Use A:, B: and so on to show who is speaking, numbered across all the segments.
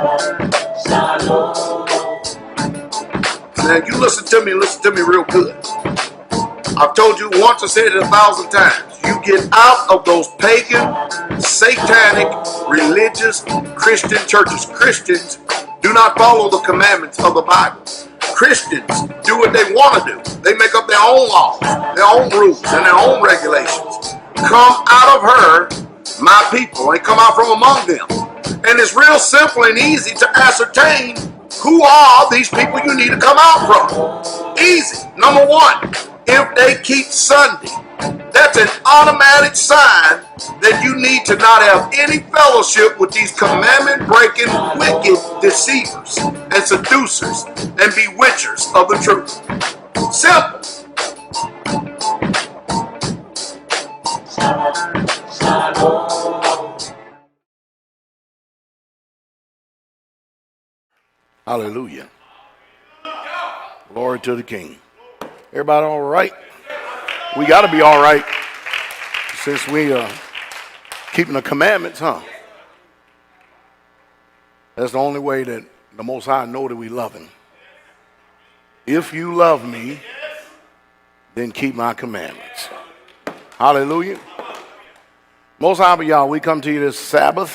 A: Now, you listen to me real good. I've told you once, I said it 1,000 times. You get out of those pagan, satanic, religious, Christian churches. Christians do not follow the commandments of the Bible. Christians do what they want to do. They make up their own laws, their own rules, and their own regulations. Come out of her, my people, and come out from among them. And it's real simple and easy to ascertain who are these people you need to come out from. Easy. Number one, if they keep Sunday, that's an automatic sign that you need to not have any fellowship with these commandment-breaking, wicked deceivers and seducers and bewitchers of the truth. Simple. Hallelujah. Glory to the King. Everybody all right? We got to be all right since we are keeping the commandments, huh? That's the only way that the Most High know that we love him. If you love me, then keep my commandments. Hallelujah. Most High, y'all, we come to you this Sabbath,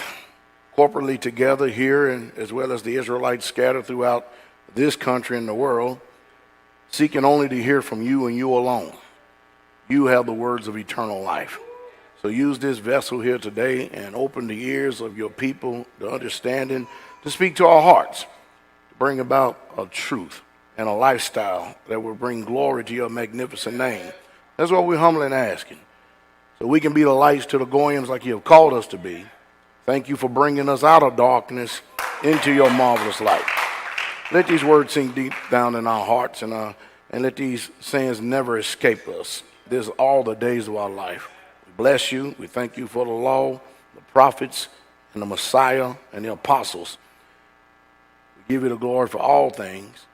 A: corporately together here, and as well as the Israelites scattered throughout this country and the world, seeking only to hear from you and you alone. You have the words of eternal life. So use this vessel here today and open the ears of your people, the understanding, to speak to our hearts, to bring about a truth and a lifestyle that will bring glory to your magnificent name. That's what we're humbly asking. So we can be the lights to the goyim like you have called us to be. Thank you for bringing us out of darkness into your marvelous light. Let these words sink deep down in our hearts and let these sayings never escape us. This is all the days of our life. We bless you. We thank you for the law, the prophets, and the Messiah, and the apostles. We give you the glory for all things.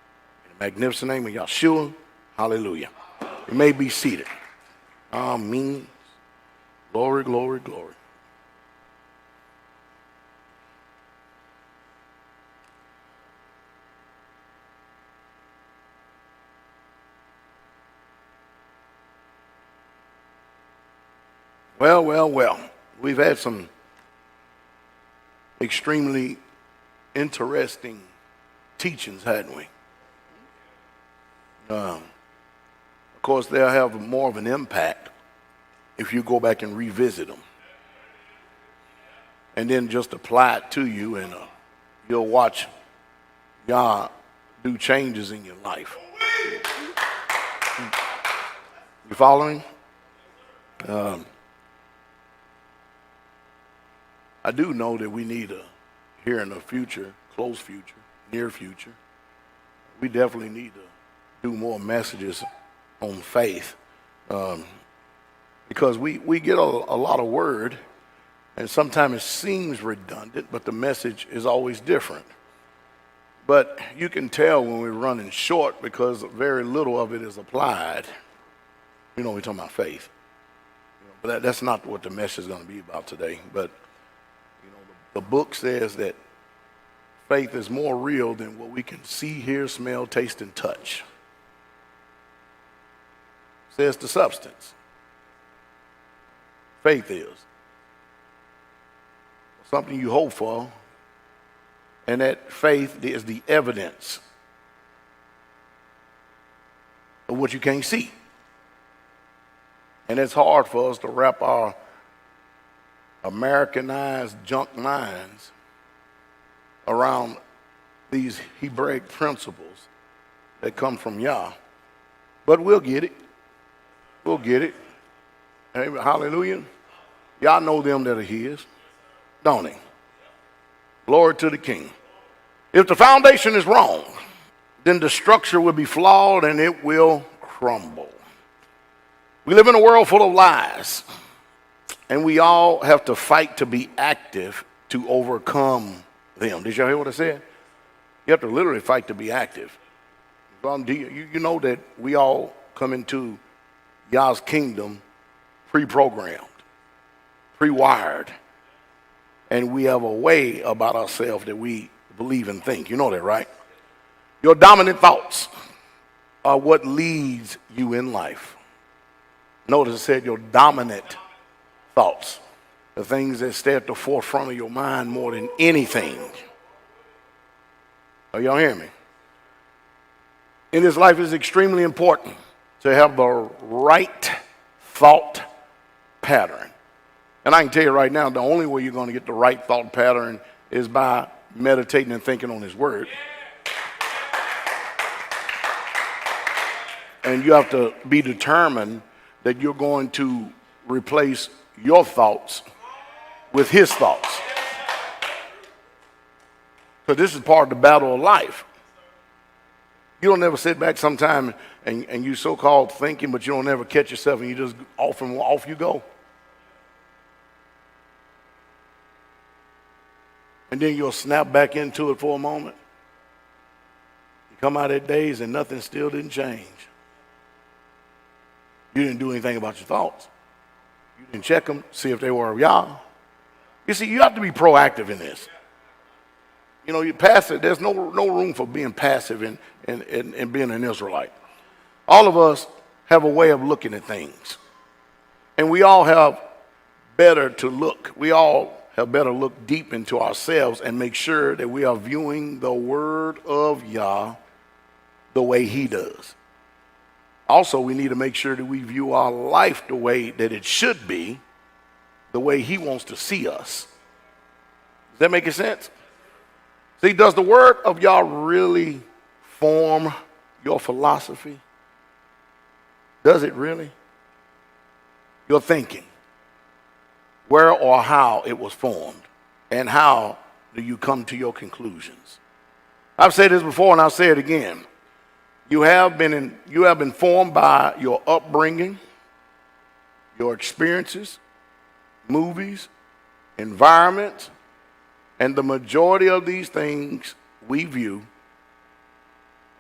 A: In the magnificent name of Yeshua, hallelujah. You may be seated. Amen. Glory, glory, glory. Well. We've had some extremely interesting teachings, hadn't we? Of course, they'll have more of an impact if you go back and revisit them. And then just apply it to you, and you'll watch God do changes in your life. You following? I do know that we need here in the future, close future, near future, we definitely need to do more messages on faith, because we get a lot of word, and sometimes it seems redundant, but the message is always different. But you can tell when we're running short because very little of it is applied. You know, we're talking about faith. But that's not what the message is going to be about today. But the book says that faith is more real than what we can see, hear, smell, taste, and touch. It says the substance. Faith is something you hope for, and that faith is the evidence of what you can't see. And it's hard for us to wrap our Americanized junk minds around these Hebraic principles that come from Yah. But we'll get it. We'll get it. Amen. Hallelujah. Y'all know them that are his, don't he? Glory to the King. If the foundation is wrong, then the structure will be flawed and it will crumble. We live in a world full of lies. And we all have to fight to be active to overcome them. Did y'all hear what I said? You have to literally fight to be active. You know that we all come into Yah's kingdom pre-programmed, pre-wired. And we have a way about ourselves that we believe and think. You know that, right? Your dominant thoughts are what leads you in life. Notice it said your dominant thoughts, the things that stay at the forefront of your mind more than anything. Are y'all hearing me? In this life, it's extremely important to have the right thought pattern. And I can tell you right now, the only way you're going to get the right thought pattern is by meditating and thinking on his word. And you have to be determined that you're going to replace your thoughts with his thoughts. So this is part of the battle of life. You don't ever sit back sometime and you so-called thinking, but you don't ever catch yourself and you just off you go. And then you'll snap back into it for a moment. You come out of days and nothing still didn't change. You didn't do anything about your thoughts. You didn't check them, see if they were of Yah. You see, you have to be proactive in this. You know, you passive. There's no room for being passive and being an Israelite. All of us have a way of looking at things. And we all have better to look. We all have better look deep into ourselves and make sure that we are viewing the word of Yah the way he does. Also, we need to make sure that we view our life the way that it should be, the way he wants to see us. Does that make sense? See, does the word of Yah really form your philosophy? Does it really? Your thinking. Where or how it was formed, and how do you come to your conclusions? I've said this before and I'll say it again. You have been formed by your upbringing, your experiences, movies, environment, and the majority of these things we view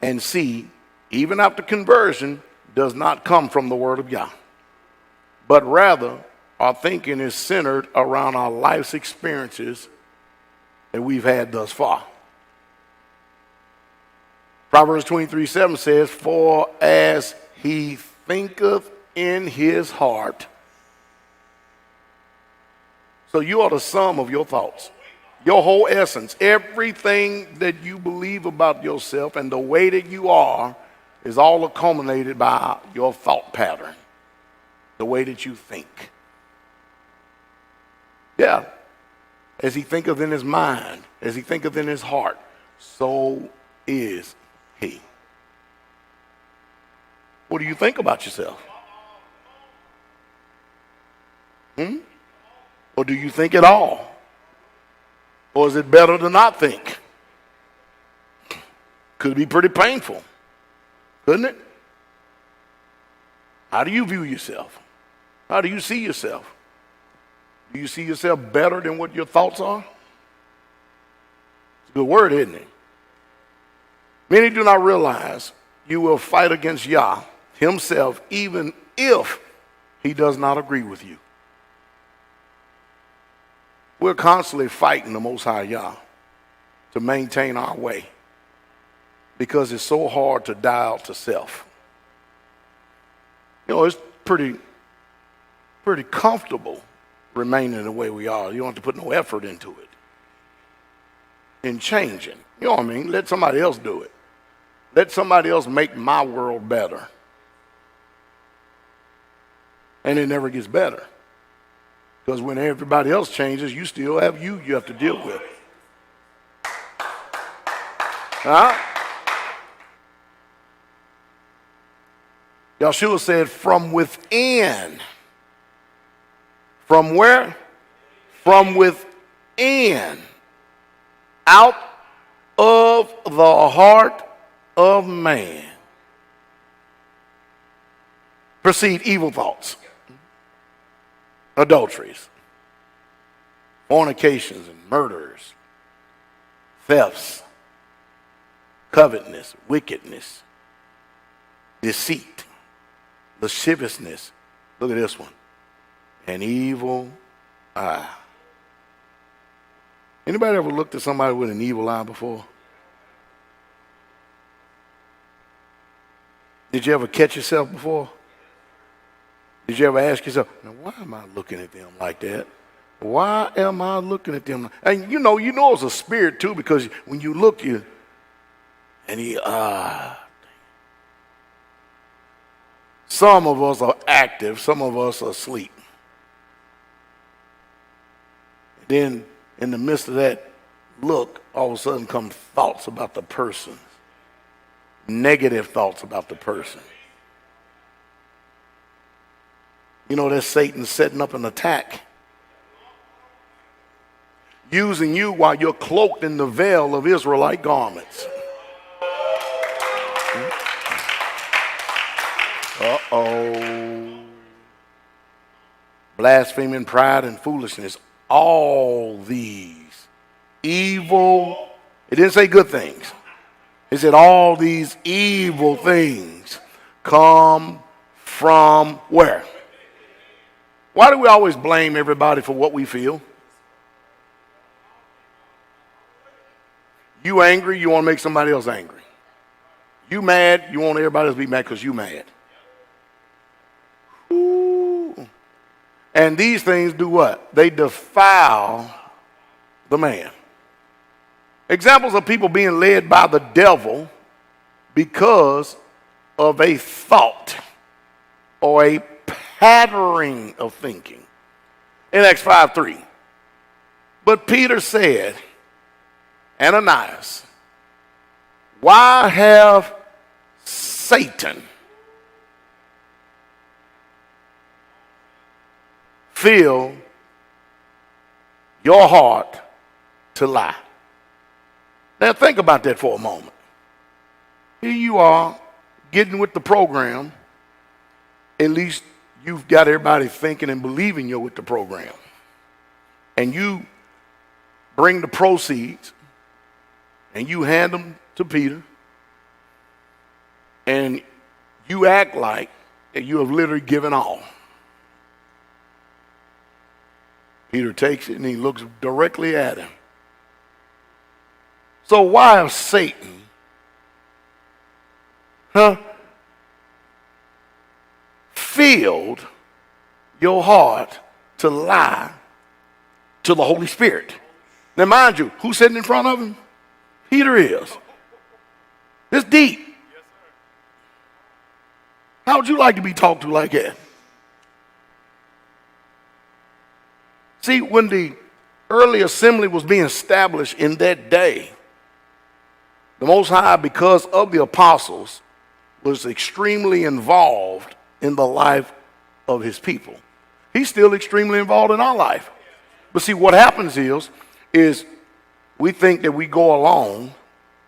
A: and see, even after conversion, does not come from the word of Yah, but rather our thinking is centered around our life's experiences that we've had thus far. Proverbs 23:7 says, "For as he thinketh in his heart." So you are the sum of your thoughts. Your whole essence, everything that you believe about yourself and the way that you are is all accumulated by your thought pattern, the way that you think. Yeah. As he thinketh in his mind, as he thinketh in his heart, so is he. What do you think about yourself? Or do you think at all? Or is it better to not think? Could be pretty painful, couldn't it? How do you view yourself? How do you see yourself? Do you see yourself better than what your thoughts are? It's a good word, isn't it? Many do not realize you will fight against Yah himself even if he does not agree with you. We're constantly fighting the Most High Yah to maintain our way because it's so hard to die out to self. You know, it's pretty comfortable remaining the way we are. You don't have to put no effort into it. In changing. You know what I mean? Let somebody else do it. Let somebody else make my world better. And it never gets better. Because when everybody else changes, you still have you have to deal with. Huh? Yahshua said, from within. From where? From within. Out of the heart of man proceed evil thoughts, adulteries, fornications and murders, thefts, covetousness, wickedness, deceit, lasciviousness. Look at this one. An evil eye. Anybody ever looked at somebody with an evil eye before? Did you ever catch yourself before? Did you ever ask yourself, now why am I looking at them like that? Why am I looking at them? And you know it's a spirit too, because when you look, some of us are active, some of us are asleep. Then in the midst of that look, all of a sudden come thoughts about the person. Negative thoughts about the person. You know, that's Satan setting up an attack. Using you while you're cloaked in the veil of Israelite garments. Uh-oh. Blaspheming, pride, and foolishness. All these evil, it didn't say good things. It said all these evil things come from where? Why do we always blame everybody for what we feel? You angry, you want to make somebody else angry. You mad, you want everybody else to be mad because you mad. Ooh. And these things do what? They defile the man. Examples of people being led by the devil because of a thought or a pattern of thinking. In Acts 5:3. But Peter said, Ananias, why have Satan filled your heart to lie? Now think about that for a moment. Here you are getting with the program. At least you've got everybody thinking and believing you're with the program. And you bring the proceeds and you hand them to Peter. And you act like you have literally given all. Peter takes it and he looks directly at him. So why have Satan, filled your heart to lie to the Holy Spirit? Now mind you, who's sitting in front of him? Peter is. It's deep. How would you like to be talked to like that? See, when the early assembly was being established in that day, the Most High, because of the apostles, was extremely involved in the life of his people. He's still extremely involved in our life. But see, what happens is we think that we go along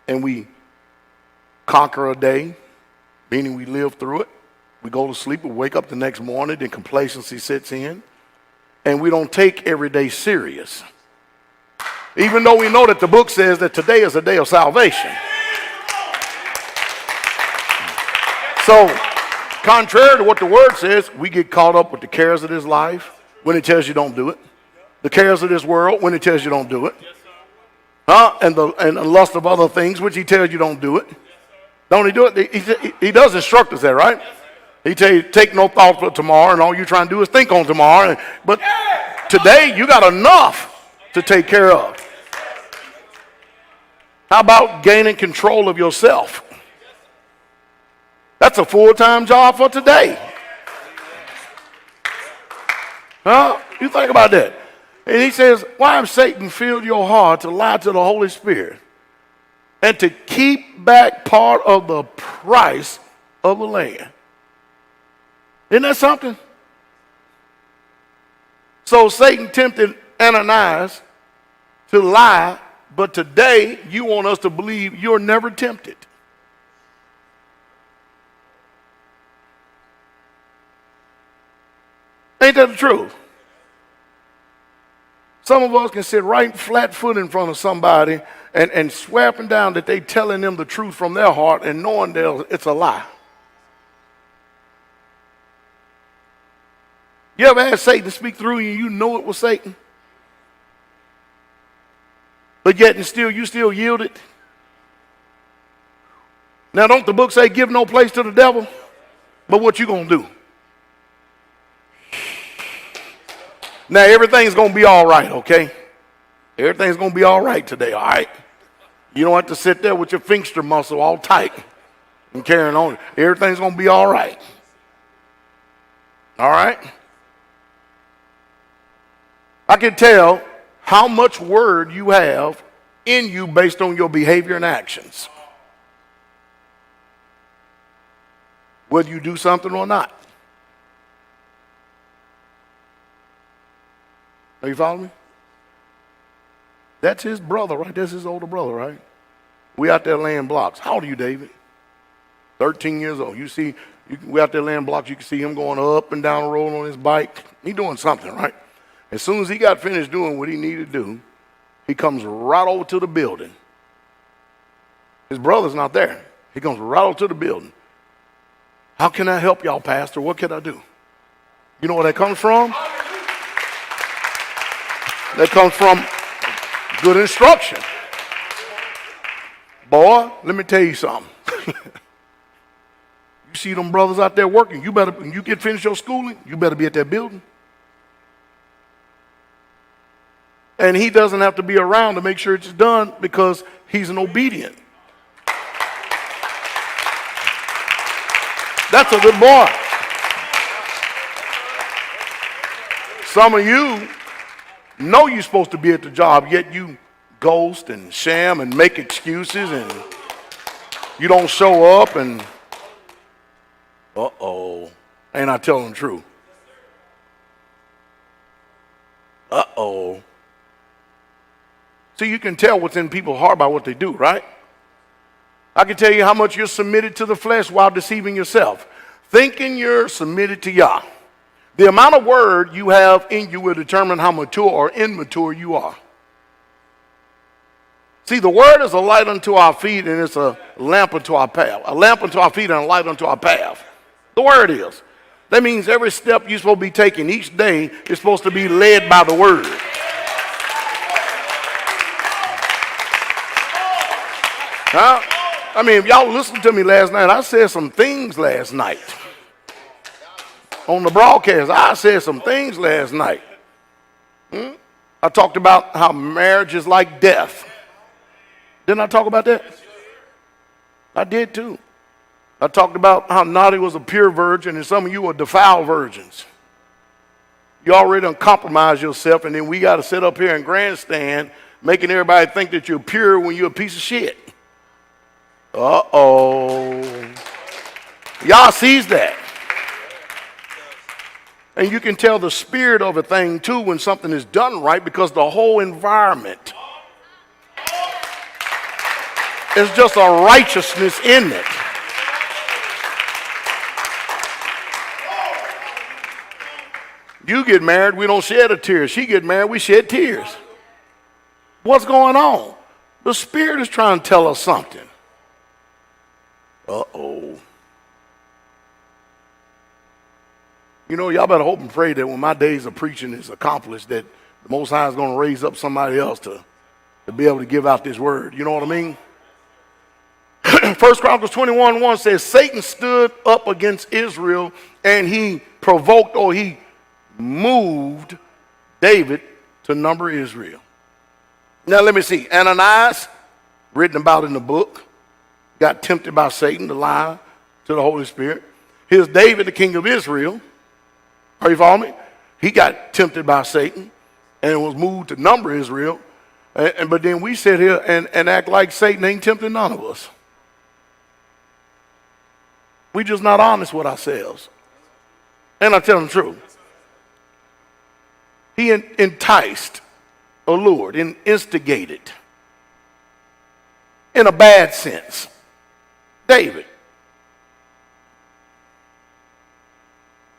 A: and we conquer a day, meaning we live through it. We go to sleep, we wake up the next morning, then complacency sets in, and we don't take every day serious. Even though we know that the book says that today is a day of salvation. So, contrary to what the word says, we get caught up with the cares of this life when it tells you don't do it. The cares of this world when it tells you don't do it. And the lust of other things which he tells you don't do it. Don't he do it? He does instruct us there, right? He tell you take no thought for tomorrow, and all you're trying to do is think on tomorrow. But today you got enough to take care of. How about gaining control of yourself? That's a full-time job for today. You think about that. And he says, why have Satan filled your heart to lie to the Holy Spirit and to keep back part of the price of the land? Isn't that something? So Satan tempted Ananias to lie, but today you want us to believe you're never tempted. Ain't that the truth? Some of us can sit right flat foot in front of somebody and swear up and down that they telling them the truth from their heart and knowing that it's a lie. You ever had Satan speak through you and you know it was Satan? But yet and still, you still yielded. Now, don't the book say give no place to the devil? But what you going to do? Now, everything's going to be all right, okay? Everything's going to be all right today, all right? You don't have to sit there with your Finkster muscle all tight and carrying on. Everything's going to be all right. All right? I can tell how much word you have in you based on your behavior and actions. Whether you do something or not. Are you following me? That's his brother, right? That's his older brother, right? We out there laying blocks. How old are you, David? 13 years old. You see, we out there laying blocks. You can see him going up and down the road on his bike. He doing something, right? As soon as he got finished doing what he needed to do, he comes right over to the building. His brother's not there. He comes right over to the building. How can I help y'all, Pastor? What can I do? You know where that comes from? That comes from good instruction. Boy, let me tell you something. You see them brothers out there working, you better, when you get finished your schooling, you better be at that building. And he doesn't have to be around to make sure it's done because he's an obedient. That's a good boy. Some of you know you're supposed to be at the job, yet you ghost and sham and make excuses and you don't show up and ain't I telling the truth? See, you can tell what's in people's heart by what they do, right? I can tell you how much you're submitted to the flesh while deceiving yourself. Thinking you're submitted to Yah. The amount of word you have in you will determine how mature or immature you are. See, the word is a light unto our feet and it's a lamp unto our path. A lamp unto our feet and a light unto our path. The word is. That means every step you're supposed to be taking each day is supposed to be led by the word. Huh? I mean, if y'all listened to me last night, I said some things last night. On the broadcast, I said some things last night. I talked about how marriage is like death. Didn't I talk about that? I did too. I talked about how Naughty was a pure virgin and some of you are defiled virgins. You already done compromised yourself and then we got to sit up here and grandstand making everybody think that you're pure when you're a piece of shit. Y'all sees that. And you can tell the spirit of a thing too when something is done right because the whole environment is just a righteousness in it. You get married, we don't shed a tear. She get married, we shed tears. What's going on? The Spirit is trying to tell us something. You know, y'all better hope and pray that when my days of preaching is accomplished, that the Most High is going to raise up somebody else to be able to give out this word. You know what I mean? 1 Chronicles 21:1 says, Satan stood up against Israel and he provoked or he moved David to number Israel. Now let me see. Ananias, written about in the book, got tempted by Satan to lie to the Holy Spirit. Here's David, the king of Israel. Are you following me? He got tempted by Satan and was moved to number Israel. But then we sit here and act like Satan ain't tempting none of us. We just not honest with ourselves. And I tell them the truth. He enticed, allured, and instigated in a bad sense. David.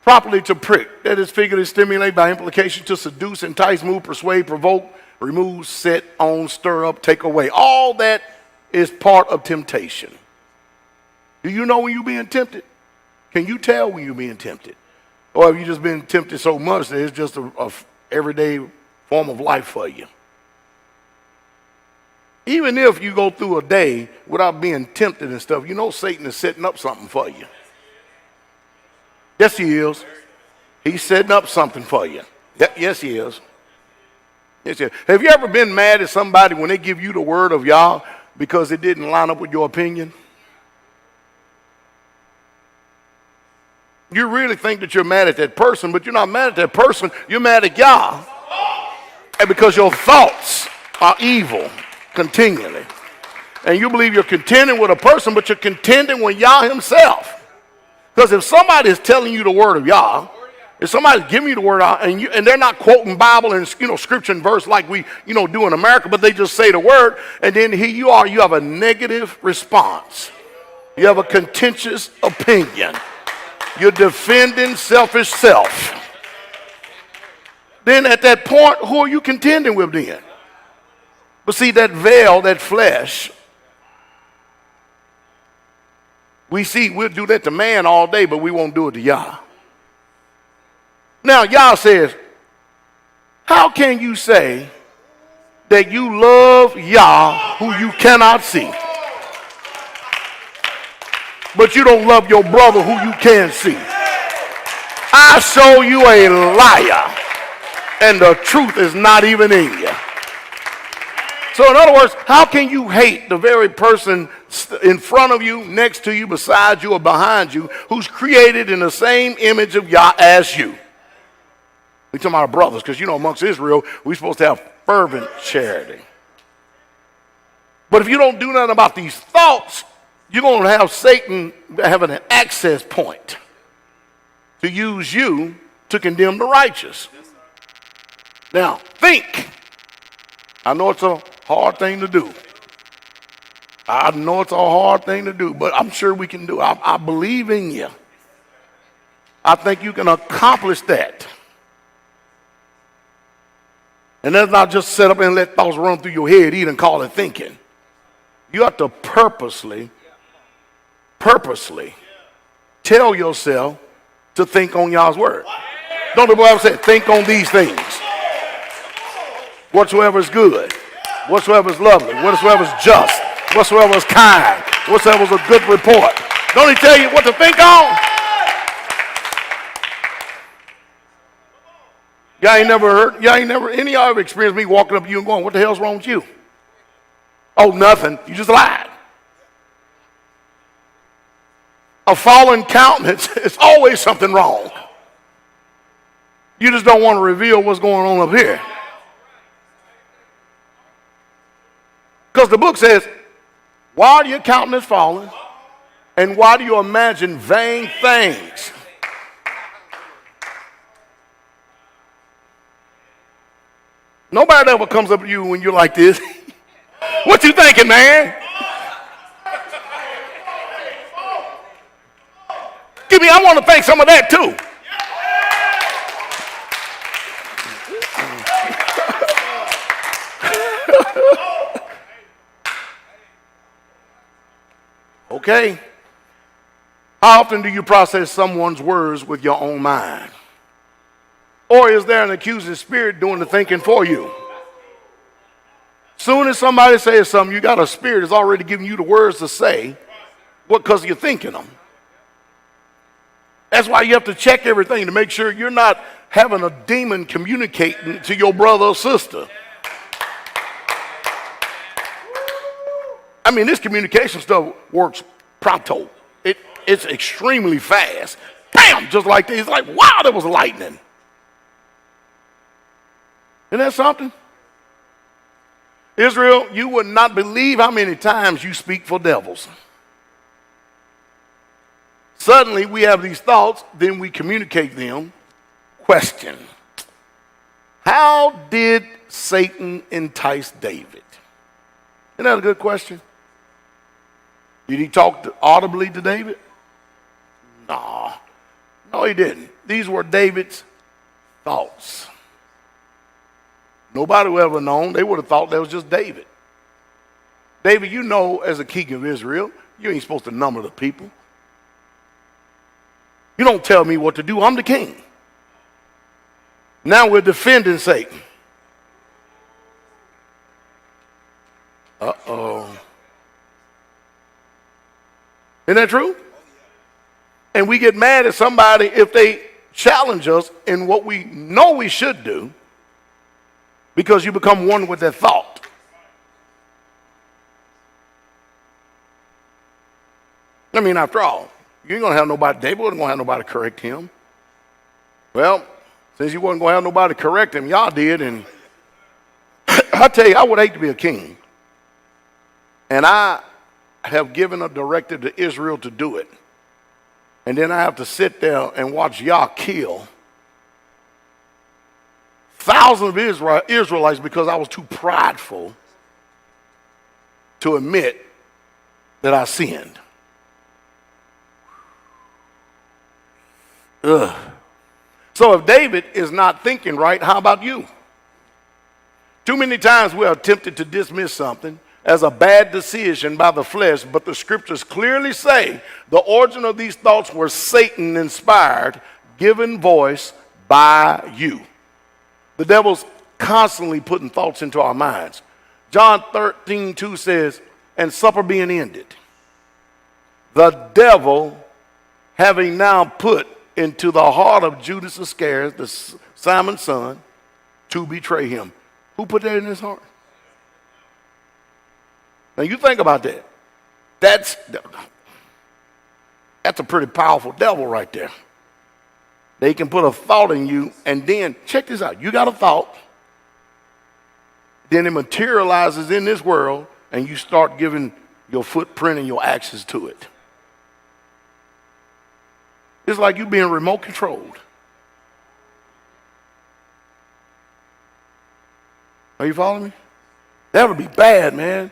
A: Properly to prick, that is figuratively stimulate by implication to seduce, entice, move, persuade, provoke, remove, set on, stir up, take away. All that is part of temptation. Do you know when you're being tempted? Can you tell when you're being tempted? Or have you just been tempted so much that it's just a everyday form of life for you? even if you go through a day without being tempted and stuff, you know Satan is setting up something for you. Yes, he is. He's setting up something for you. Yes, he is. Yes, he is. Have you ever been mad at somebody when they give you the word of Yah because it didn't line up with your opinion? You really think that you're mad at that person, but you're not mad at that person. You're mad at Yah. And because your thoughts are evil continually. And you believe you're contending with a person, but you're contending with Yah himself. Because if somebody is telling you the word of Yah, if somebody's giving you the word of Yah, and they're not quoting Bible and scripture and verse like we do in America, but they just say the word, and then here you are, you have a negative response. You have a contentious opinion. You're defending selfish self. Then at that point, who are you contending with then? But see, that veil, that flesh, we'll do that to man all day, but we won't do it to Yah. Now, Yah says, how can you say that you love Yah who you cannot see, but you don't love your brother who you can see? I show you a liar, and the truth is not even in you. So in other words, how can you hate the very person in front of you, next to you, beside you, or behind you, who's created in the same image of Yah as you? We're talking about our brothers, because amongst Israel, we're supposed to have fervent charity. But if you don't do nothing about these thoughts, you're going to have Satan having an access point to use you to condemn the righteous. Now, think. I know it's a hard thing to do. I know it's a hard thing to do, but I'm sure we can do it. I believe in you. I think you can accomplish that. And that's not just set up and let thoughts run through your head, even call it thinking. You have to purposely tell yourself to think on Yah's word. Don't the Bible say, think on these things. Whatsoever is good, whatsoever is lovely, whatsoever is just, whatsoever is kind, whatsoever is a good report. Don't he tell you what to think on? Any of y'all ever experienced me walking up to you and going, what the hell's wrong with you? Oh, nothing. You just lied. A fallen countenance is always something wrong. You just don't want to reveal what's going on up here. Because the book says, why do your countenance fallen? And why do you imagine vain things? Nobody ever comes up to you when you're like this. What you thinking, man? Give me, I want to think some of that too. Okay. How often do you process someone's words with your own mind? Or is there an accusing spirit doing the thinking for you? Soon as somebody says something, you got a spirit that's already giving you the words to say, because you're thinking them. That's why you have to check everything to make sure you're not having a demon communicating to your brother or sister. I mean, this communication stuff works pronto. It's extremely fast. Bam! Just like this. It's like, wow, that was lightning. Isn't that something? Israel, you would not believe how many times you speak for devils. Suddenly we have these thoughts, then we communicate them. Question: how did Satan entice David? Isn't that a good question? Did he talk audibly to David? No, he didn't. These were David's thoughts. Nobody would ever known. They would have thought that was just David. David, as a king of Israel, you ain't supposed to number the people. You don't tell me what to do. I'm the king. Now we're defending Satan. Uh-oh. Isn't that true? And we get mad at somebody if they challenge us in what we know we should do because you become one with their thought. I mean, after all, you ain't going to have nobody, David wasn't going to have nobody correct him. Well, since you wasn't going to have nobody correct him, y'all did, and I tell you, I would hate to be a king. And I have given a directive to Israel to do it. And then I have to sit there and watch y'all kill thousands of Israelites because I was too prideful to admit that I sinned. Ugh. So if David is not thinking right, how about you? Too many times we are tempted to dismiss something as a bad decision by the flesh, but the scriptures clearly say the origin of these thoughts were Satan inspired, given voice by you. The devil's constantly putting thoughts into our minds. John 13:2 says, and supper being ended, the devil having now put into the heart of Judas Iscariot, Simon's son, to betray him. Who put that in his heart? Now you think about that. That's a pretty powerful devil right there. They can put a thought in you, and then, check this out. You got a thought, then it materializes in this world, and you start giving your footprint and your actions to it. It's like you being remote controlled. Are you following me? That would be bad, man.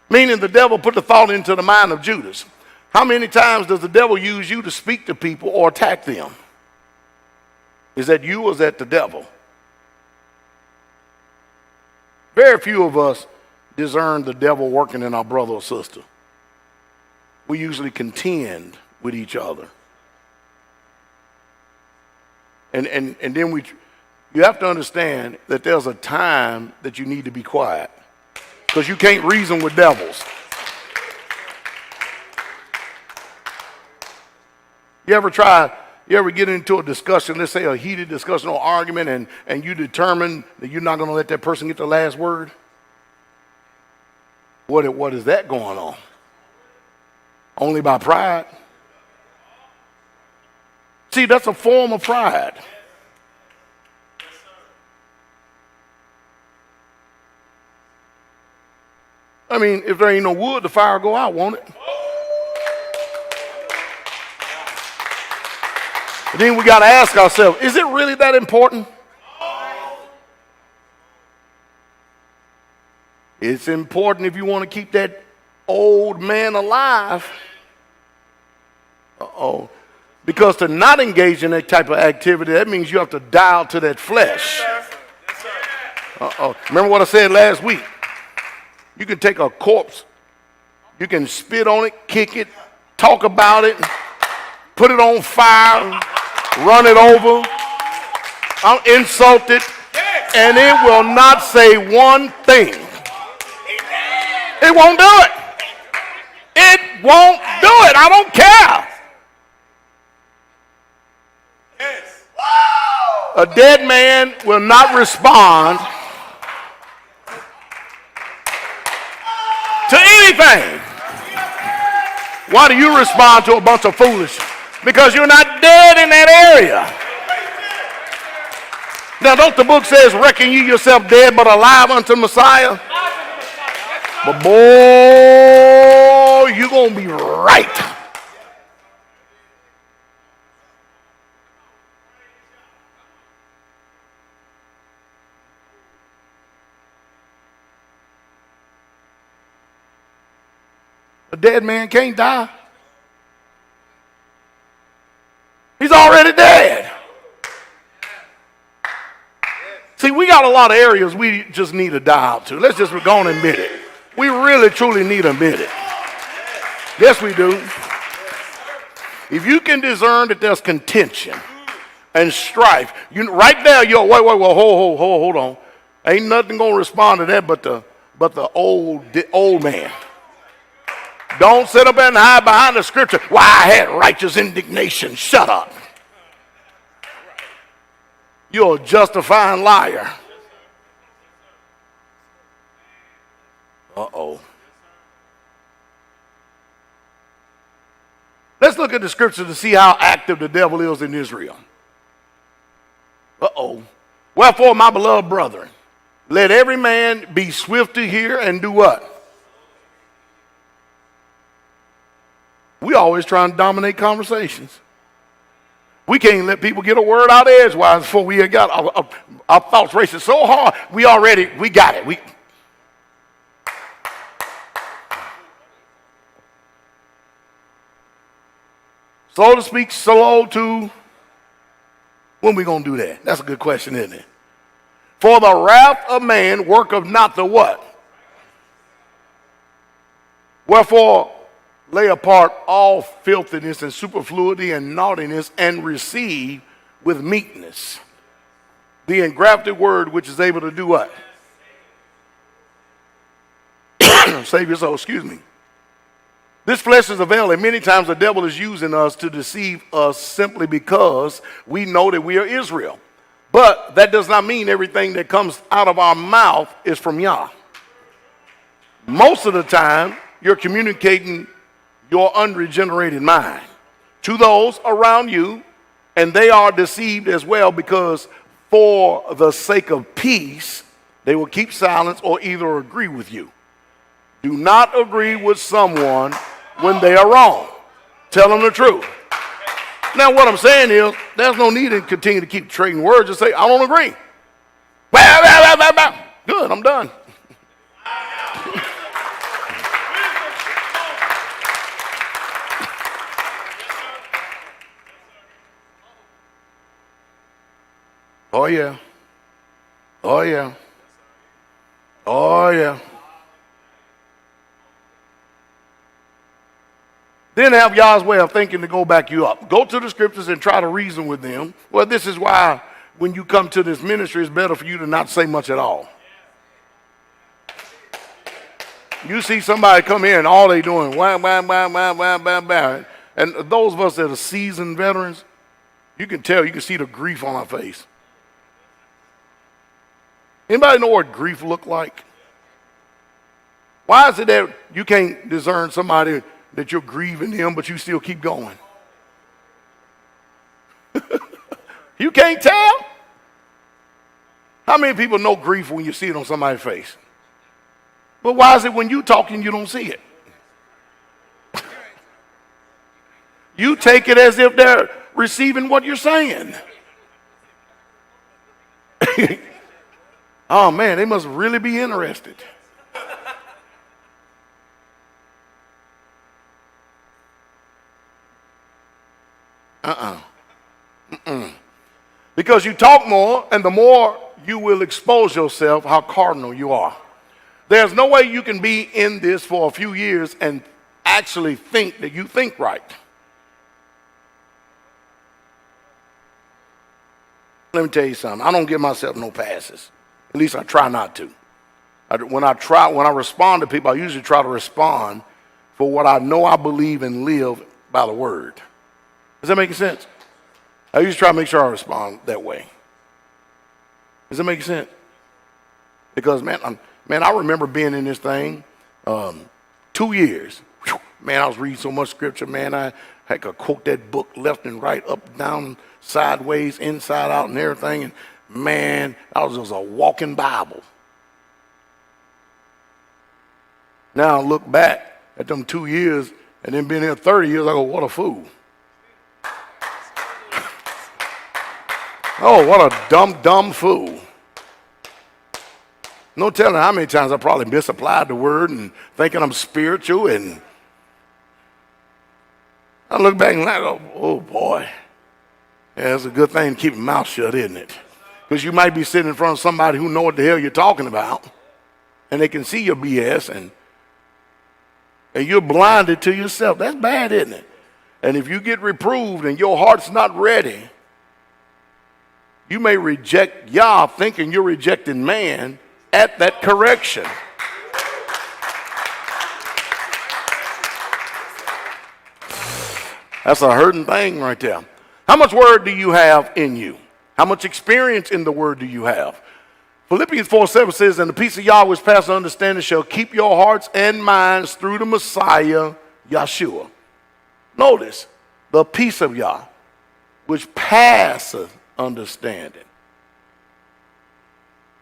A: Meaning the devil put the thought into the mind of Judas. How many times does the devil use you to speak to people or attack them? Is that you or is that the devil? Very few of us discern the devil working in our brother or sister. We usually contend with each other. And then you have to understand that there's a time that you need to be quiet. Because you can't reason with devils. You ever get into a discussion, let's say a heated discussion or argument, and you determine that you're not going to let that person get the last word? What is that going on? Only by pride? See, that's a form of pride. I mean, if there ain't no wood, the fire will go out, won't it? But then we got to ask ourselves, is it really that important? It's important if you want to keep that old man alive. Uh-oh. Because to not engage in that type of activity, that means you have to dial to that flesh. Uh-oh. Remember what I said last week? You can take a corpse, you can spit on it, kick it, talk about it, put it on fire, run it over, insult it, and it will not say one thing. It won't do it. It won't do it. I don't care. A dead man will not respond to anything. Why do you respond to a bunch of foolish? Because you're not dead in that area. Now, don't the book says, reckon you yourself dead but alive unto Messiah? But boy, you're going to be right. A dead man can't die. He's already dead. See, we got a lot of areas we just need to die out to. Let's just go on and admit it. We really, truly need to admit it. Yes, we do. If you can discern that there's contention and strife, right there, wait, hold on. Ain't nothing going to respond to that but but the old man. Don't sit up and hide behind the scripture. Why, I had righteous indignation. Shut up. You're a justifying liar. Uh-oh. Let's look at the scripture to see how active the devil is in Israel. Uh-oh. Wherefore, my beloved brethren, let every man be swift to hear and do what? We always try and dominate conversations. We can't let people get a word out edgewise before we got our thoughts racing so hard. We got it. Slow to speak, slow to. When we going to do that? That's a good question, isn't it? For the wrath of man worketh not the what? Wherefore, lay apart all filthiness and superfluity and naughtiness, and receive with meekness the engrafted word, which is able to do what? Save your soul, excuse me. This flesh is a veil, and many times the devil is using us to deceive us simply because we know that we are Israel. But that does not mean everything that comes out of our mouth is from Yah. Most of the time, you're communicating your unregenerated mind to those around you, and they are deceived as well, because for the sake of peace, they will keep silence or either agree with you. Do not agree with someone when they are wrong. Tell them the truth. Now, what I'm saying is, there's no need to continue to keep trading words. Just say, I don't agree. Good, I'm done. Oh, yeah. Oh, yeah. Oh, yeah. Then have Yah's way of thinking to go back you up. Go to the scriptures and try to reason with them. Well, this is why when you come to this ministry, it's better for you to not say much at all. You see somebody come in, all they doing, wham, wham, wham, wham, wham, wham, wham. And those of us that are seasoned veterans, you can tell, you can see the grief on our face. Anybody know what grief look like? Why is it that you can't discern somebody that you're grieving him, but you still keep going? You can't tell? How many people know grief when you see it on somebody's face? But why is it when you talking, you don't see it? You take it as if they're receiving what you're saying. Oh man, they must really be interested. Because you talk more, and the more you will expose yourself how cardinal you are. There's no way you can be in this for a few years and actually think that you think right. Let me tell you something. I don't give myself no passes. At least I try not to. When I respond to people, I usually try to respond for what I know I believe and live by the word. Does that make sense? I usually try to make sure I respond that way. Does that make sense? Because, man, I remember being in this thing 2 years. Man, I was reading so much scripture, man. I could quote that book left and right, up, down, sideways, inside out, and everything. And, man, I was just a walking Bible. Now I look back at them 2 years, and then being here 30 years, I go, what a fool. Oh, what a dumb fool. No telling how many times I probably misapplied the word and thinking I'm spiritual, and I look back and I go, oh boy. Yeah, it's a good thing to keep your mouth shut, isn't it? Because you might be sitting in front of somebody who know what the hell you're talking about, and they can see your BS, and you're blinded to yourself. That's bad, isn't it? And if you get reproved and your heart's not ready, you may reject Yah thinking you're rejecting man at that correction. That's a hurting thing right there. How much word do you have in you? How much experience in the word do you have? Philippians 4:7 says, and the peace of Yah which passes understanding shall keep your hearts and minds through the Messiah, Yeshua. Notice, the peace of Yah which passeth understanding.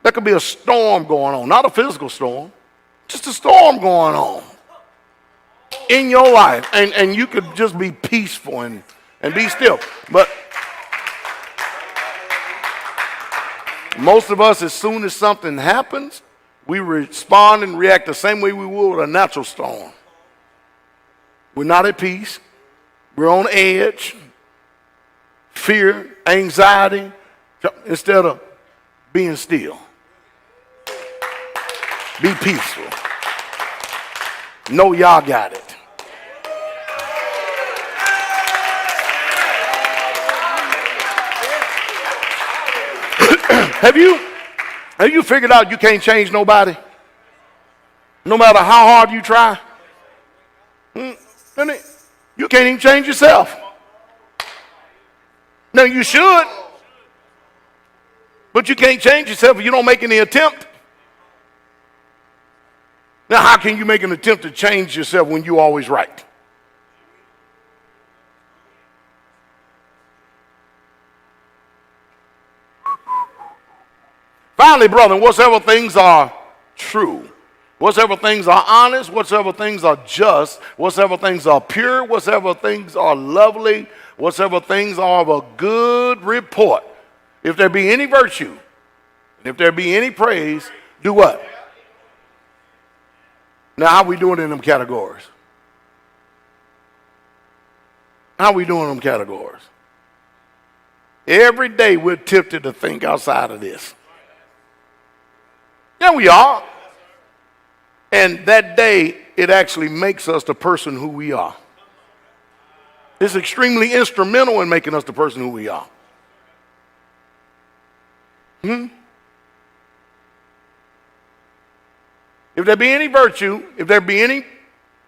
A: There could be a storm going on, not a physical storm, just a storm going on in your life. And you could just be peaceful and be still. But most of us, as soon as something happens, we respond and react the same way we would with a natural storm. We're not at peace. We're on edge. Fear, anxiety, instead of being still. Be peaceful. Know y'all got it. Have you figured out you can't change nobody? No matter how hard you try? You can't even change yourself. Now you should, but you can't change yourself if you don't make any attempt. Now how can you make an attempt to change yourself when you're always right? Finally, brethren, whatsoever things are true, whatsoever things are honest, whatsoever things are just, whatsoever things are pure, whatsoever things are lovely, whatsoever things are of a good report, if there be any virtue, and if there be any praise, do what? Now, how we doing in them categories? How we doing in them categories? Every day we're tempted to think outside of this. Yeah, we are. And that day, it actually makes us the person who we are. It's extremely instrumental in making us the person who we are. If there be any virtue, if there be any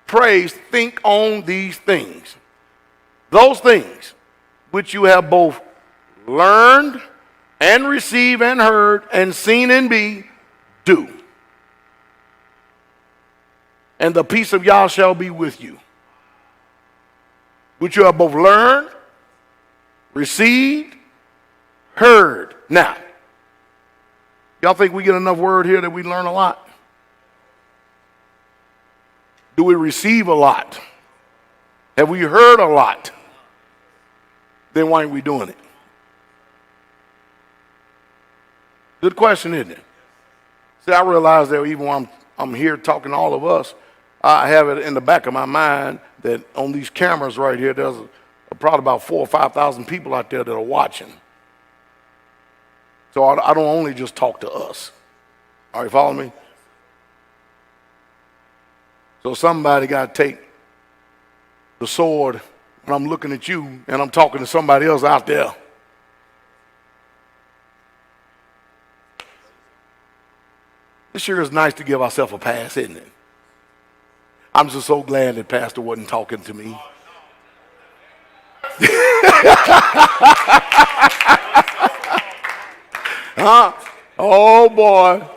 A: praise, think on these things. Those things which you have both learned and received and heard and seen in me, do. And the peace of Yah shall be with you. Which you have both learned, received, heard. Now, y'all think we get enough word here that we learn a lot? Do we receive a lot? Have we heard a lot? Then why aren't we doing it? Good question, isn't it? See, I realize that even when I'm here talking to all of us, I have it in the back of my mind that on these cameras right here, there's probably about 4,000 or 5,000 people out there that are watching. So I don't only just talk to us. Are you following me? So somebody got to take the sword when I'm looking at you and I'm talking to somebody else out there. It sure is nice to give ourselves a pass, isn't it? I'm just so glad that Pastor wasn't talking to me. Huh? Oh, boy.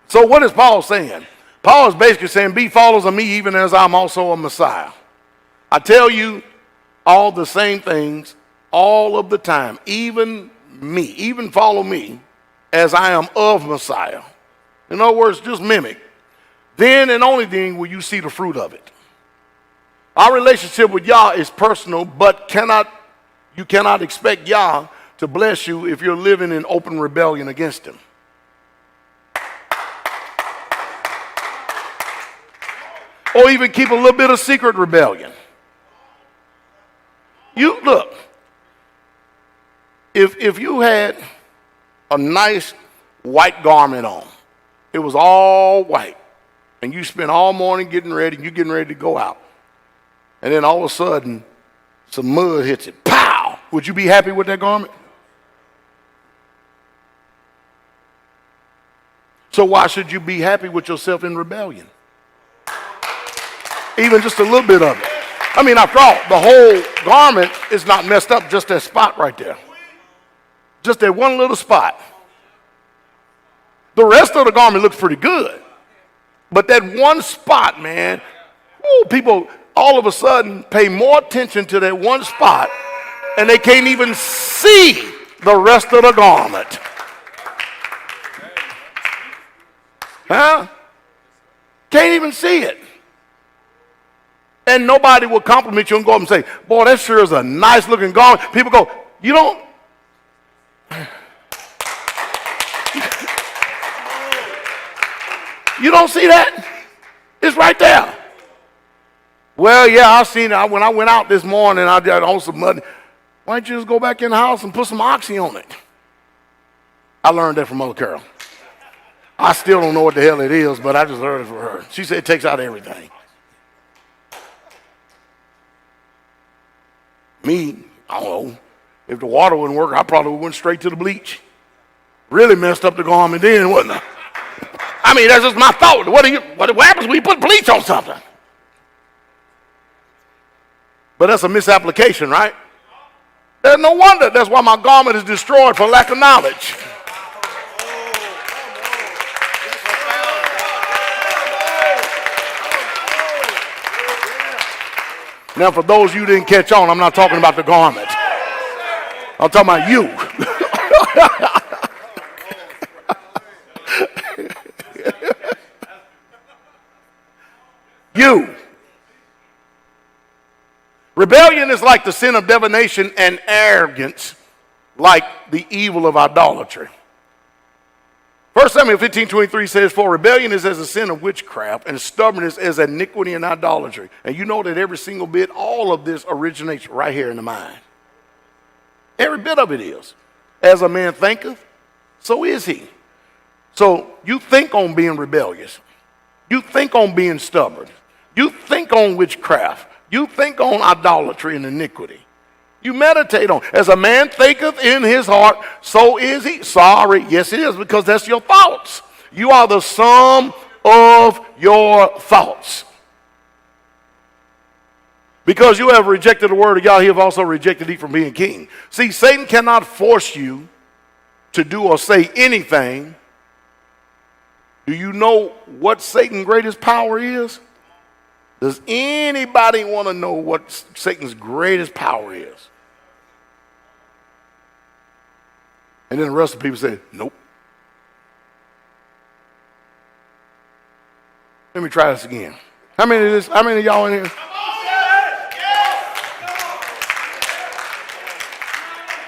A: So what is Paul saying? Paul is basically saying, be followers of me even as I'm also a Messiah. I tell you all the same things all of the time. Even me. Even follow me as I am of Messiah. In other words, just mimic. Then and only then will you see the fruit of it. Our relationship with Yah is personal, but you cannot expect Yah to bless you if you're living in open rebellion against him. Or even keep a little bit of secret rebellion. You look, if you had a nice white garment on, it was all white, and you spent all morning getting ready, and you're getting ready to go out, and then all of a sudden some mud hits it, pow! Would you be happy with that garment? So why should you be happy with yourself in rebellion? Even just a little bit of it. I mean, after all, the whole garment is not messed up, just that spot right there. Just that one little spot. The rest of the garment looks pretty good. But that one spot, man, people all of a sudden pay more attention to that one spot, and they can't even see the rest of the garment. Huh? Can't even see it. And nobody will compliment you and go up and say, boy, that sure is a nice looking garment. People go, you don't. You don't see that? It's right there. Well, yeah, I seen it. When I went out this morning, I did on some mud. Why don't you just go back in the house and put some oxy on it? I learned that from Mother Carol. I still don't know what the hell it is, but I just heard it from her. She said it takes out everything. Me, I don't know. If the water wouldn't work, I probably went straight to the bleach. Really messed up the garment then, wasn't I? I mean, that's just my thought. What happens when you put bleach on something? But that's a misapplication, right? There's no wonder. That's why my garment is destroyed for lack of knowledge. Now, for those you didn't catch on, I'm not talking about the garment. I'm talking about you. You. Rebellion is like the sin of divination, and arrogance like the evil of idolatry. 1 Samuel 15:23 says, for rebellion is as a sin of witchcraft, and stubbornness as iniquity and idolatry. And you know that every single bit, all of this originates right here in the mind. Every bit of it is. As a man thinketh, so is he. So you think on being rebellious. You think on being stubborn. You think on witchcraft. You think on idolatry and iniquity. You meditate on. As a man thinketh in his heart, so is he. Sorry, yes it is, because that's your thoughts. You are the sum of your thoughts. Because you have rejected the word of God, he have also rejected thee from being king. See, Satan cannot force you to do or say anything. Do you know what Satan's greatest power is? Does anybody want to know what Satan's greatest power is? And then the rest of the people say, nope. Let me try this again. How many of y'all in here?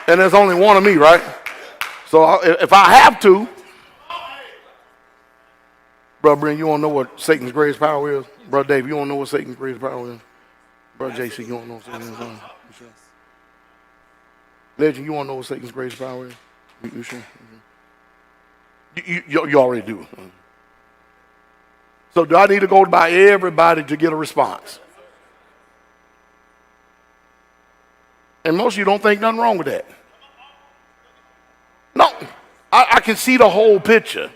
A: And there's only one of me, right? So if I have to, Brother Brent, you want to know what Satan's greatest power is? Brother Dave, you want to know what Satan's greatest power is? Brother JC, you want to know what Satan's greatest power is? Legend, you want to know what Satan's greatest power is? You sure? You already do. So do I need to go by everybody to get a response? And most of you don't think nothing wrong with that. No, I can see the whole picture.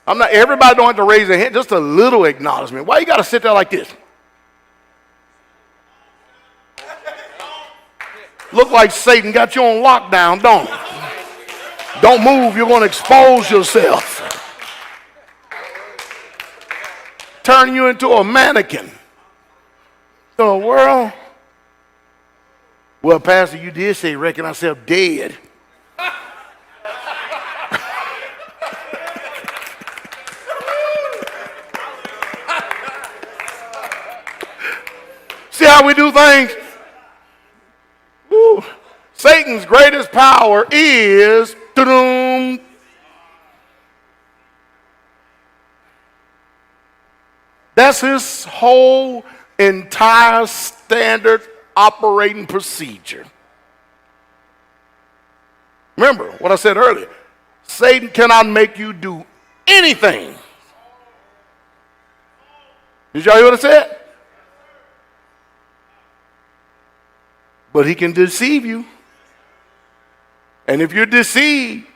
A: Everybody don't have to raise their hand, just a little acknowledgement. Why you got to sit there like this? Look like Satan got you on lockdown, don't it? Don't move, you're going to expose yourself. Turn you into a mannequin. The world. Well, Pastor, you did say reckon myself dead. See how we do things? Woo. Satan's greatest power is that's his whole entire standard operating procedure. Remember what I said earlier. Satan cannot make you do anything. Did y'all hear what I said? But he can deceive you. And if you're deceived,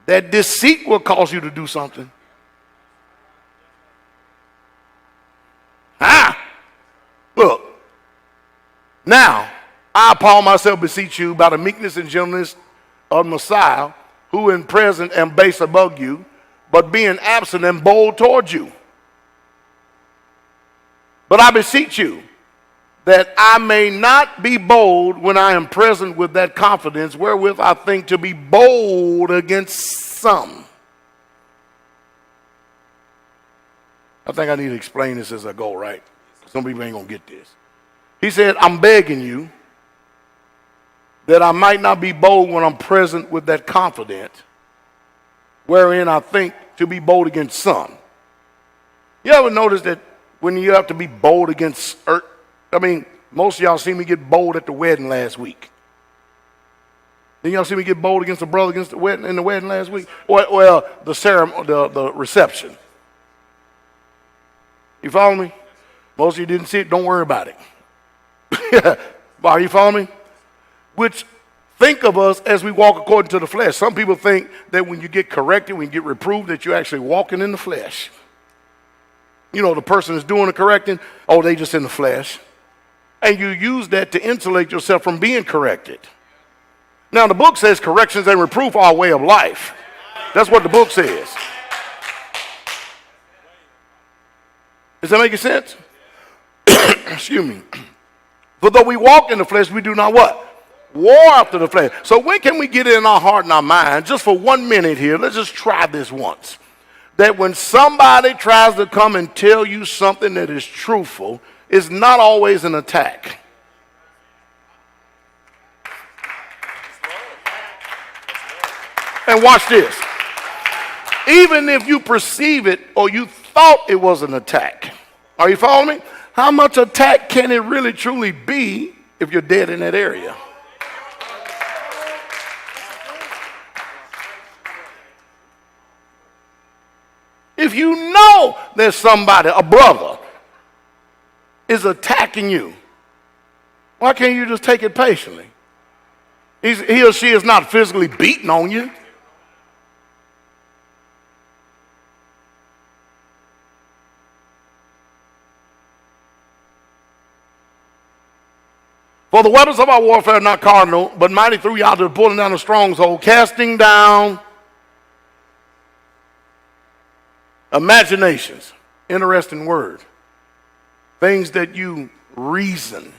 A: that deceit will cause you to do something. Look, Now, I, Paul, myself beseech you by the meekness and gentleness of Messiah, who in present am base above you, but being absent am bold towards you. But I beseech you that I may not be bold when I am present with that confidence wherewith I think to be bold against some. I think I need to explain this as I go, right? Some people ain't going to get this. He said, I'm begging you that I might not be bold when I'm present with that confidence wherein I think to be bold against some. You ever notice that when you have to be bold against, most of y'all see me get bold at the wedding last week. Then y'all see me get bold against a brother against the wedding in the wedding last week? Well, the ceremony, the reception. You follow me? Most of you didn't see it. Don't worry about it. Are you following me? Which think of us as we walk according to the flesh. Some people think that when you get corrected, when you get reproved, that you're actually walking in the flesh. You know, the person is doing the correcting, oh, they just in the flesh. And you use that to insulate yourself from being corrected. Now, the book says corrections and reproof are a way of life. That's what the book says. Does that make sense? Excuse me. For though we walk in the flesh, we do not what? War after the flesh. So when can we get it in our heart and our mind, just for 1 minute here, let's just try this once, that when somebody tries to come and tell you something that is truthful, it's not always an attack. And watch this. Even if you perceive it or you thought it was an attack, are you following me? How much attack can it really truly be if you're dead in that area? If you know there's somebody, a brother, is attacking you, why can't you just take it patiently? He or she is not physically beating on you. For the weapons of our warfare are not carnal, but mighty through you to pulling down the stronghold, casting down imaginations. Interesting word. Things that you reason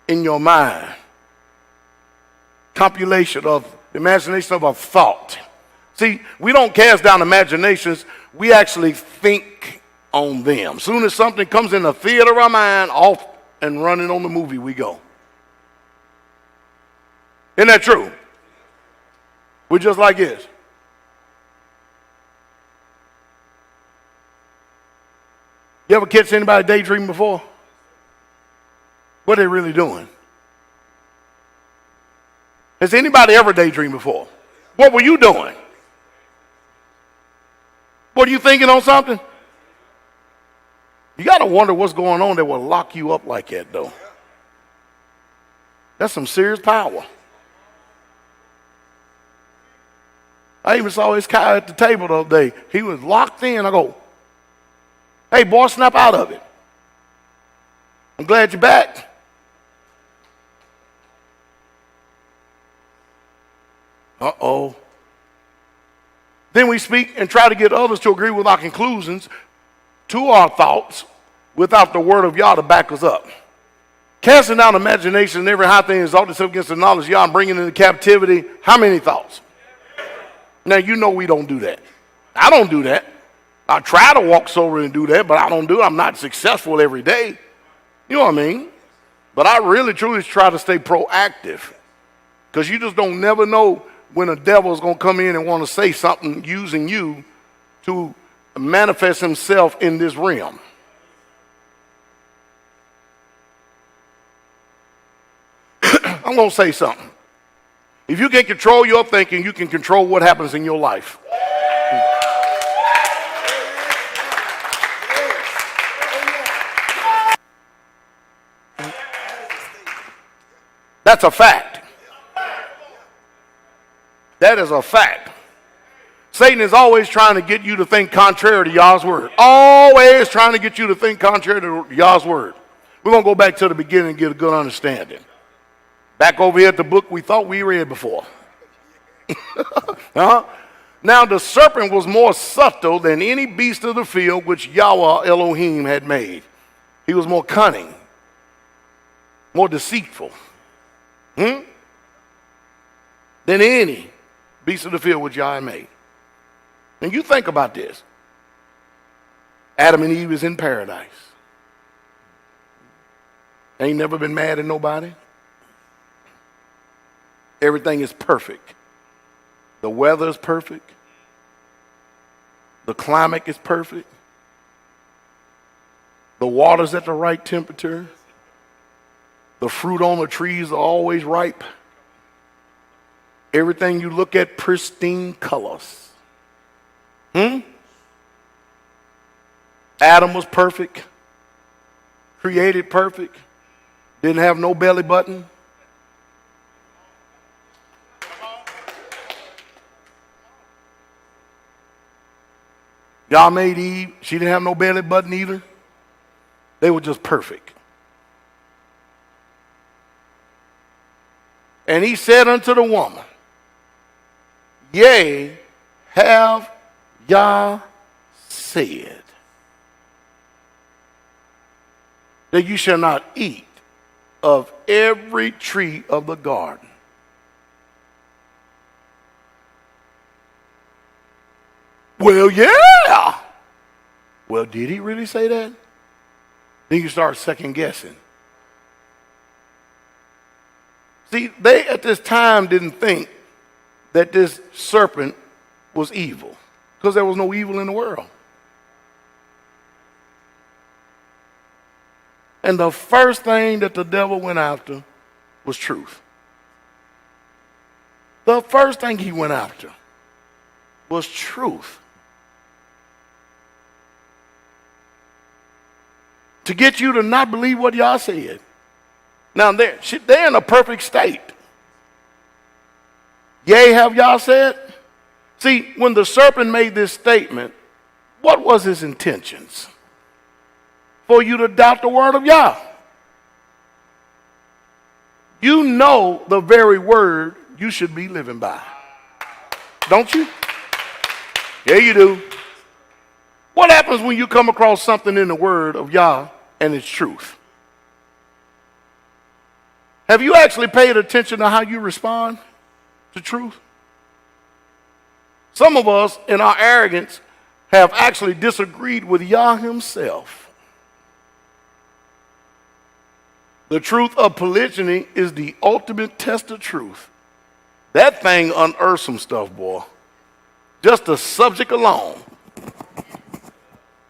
A: in your mind. Compilation of imagination of a thought. See, we don't cast down imaginations. We actually think on them. As soon as something comes in the theater of our mind, off and running on the movie we go. Isn't that true? We're just like this. You ever catch anybody daydreaming before? What are they really doing? Has anybody ever daydreamed before? What were you doing? What are you thinking on something? You got to wonder what's going on that will lock you up like that, though. That's some serious power. I even saw this guy at the table the other day. He was locked in. I go, hey, boy, snap out of it. I'm glad you're back. Uh-oh. Then we speak and try to get others to agree with our conclusions to our thoughts without the word of Yah to back us up. Casting down imagination and every high thing exalted itself against the knowledge of Yah and bringing into captivity how many thoughts? Now, you know we don't do that. I don't do that. I try to walk sober and do that, but I don't do it. I'm not successful every day. You know what I mean? But I really, truly try to stay proactive because you just don't never know when a devil is going to come in and want to say something using you to manifest himself in this realm. I'm going to say something. If you can control your thinking, you can control what happens in your life. That's a fact. That is a fact. Satan is always trying to get you to think contrary to Yah's word. Always trying to get you to think contrary to Yah's word. We're going to go back to the beginning and get a good understanding. Back over here at the book we thought we read before. Now the serpent was more subtle than any beast of the field which Yahweh Elohim had made. He was more cunning, more deceitful than any beast of the field which Yahweh made. And you think about this. Adam and Eve is in paradise. Ain't never been mad at nobody. Everything is perfect. The weather is perfect. The climate is perfect. The water's at the right temperature. The fruit on the trees are always ripe. Everything you look at, pristine colors. Adam was perfect. Created perfect. Didn't have no belly button. Y'all made Eve. She didn't have no belly button either. They were just perfect. And he said unto the woman, yea, have Yah said that you shall not eat of every tree of the garden. Well, yeah. Well, did he really say that? Then you start second guessing. See, they at this time didn't think that this serpent was evil because there was no evil in the world. And the first thing that the devil went after was truth. The first thing he went after was truth. To get you to not believe what y'all said. Now, they're in a perfect state. Yea, have y'all said? See, when the serpent made this statement, what was his intentions? For you to doubt the word of Yah. You know the very word you should be living by. Don't you? Yeah, you do. What happens when you come across something in the word of Yah and it's truth? Have you actually paid attention to how you respond to truth? Some of us, in our arrogance, have actually disagreed with Yah himself. The truth of polygyny is the ultimate test of truth. That thing unearths some stuff, boy. Just the subject alone.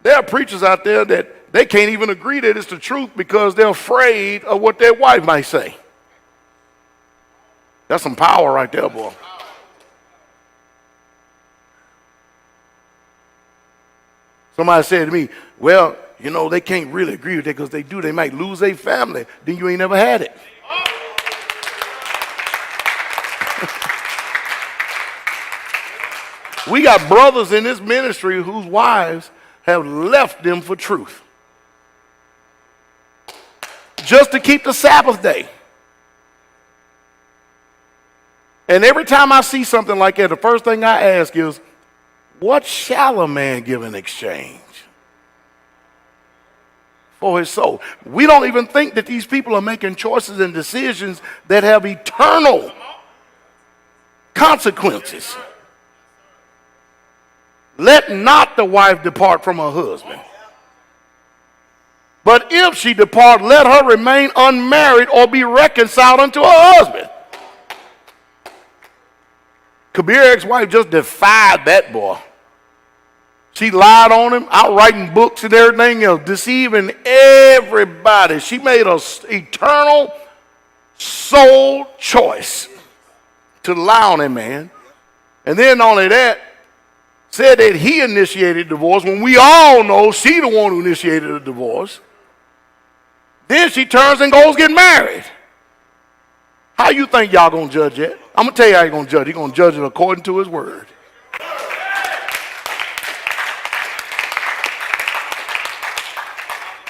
A: There are preachers out there that they can't even agree that it's the truth because they're afraid of what their wife might say. That's some power right there, boy. Somebody said to me, well, you know, they can't really agree with that because they might lose their family. Then you ain't never had it. We got brothers in this ministry whose wives have left them for truth. Just to keep the Sabbath day. And every time I see something like that, the first thing I ask is, what shall a man give in exchange for his soul? We don't even think that these people are making choices and decisions that have eternal consequences. Let not the wife depart from her husband. But if she depart, let her remain unmarried or be reconciled unto her husband. Kabir's ex-wife just defied that boy. She lied on him, out writing books and everything else, deceiving everybody. She made an eternal soul choice to lie on him, man. And then not only that, said that he initiated divorce when we all know she the one who initiated the divorce. Then she turns and goes get married. How you think y'all gonna judge it? I'm gonna tell you how you're gonna judge. You're gonna judge it according to his word.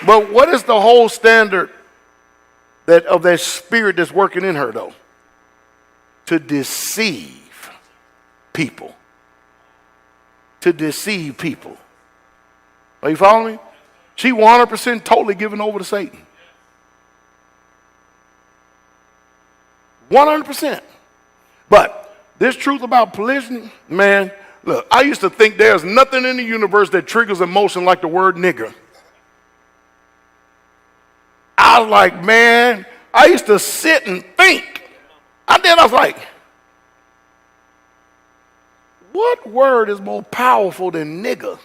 A: But what is the whole standard of that spirit that's working in her, though? To deceive people. To deceive people. Are you following me? She 100% totally given over to Satan. 100%. But this truth about polygyny, man, look, I used to think there's nothing in the universe that triggers emotion like the word nigger. I was like, man, I used to sit and think. I was like, what word is more powerful than nigger?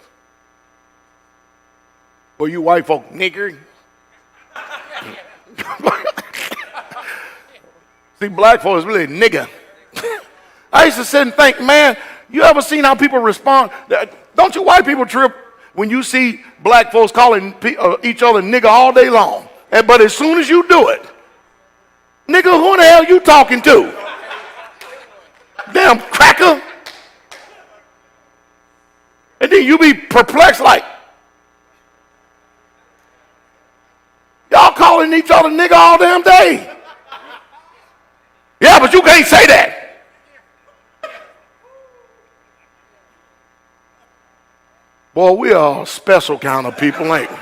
A: Well, you white folk, nigger. See, black folks really nigger. I used to sit and think, man, you ever seen how people respond? Don't you white people trip when you see black folks calling each other nigger all day long? But as soon as you do it, nigga, who the hell you talking to? Damn cracker. And then you be perplexed like, y'all calling each other nigga all damn day. Yeah, but you can't say that. Boy, we are a special kind of people, ain't we?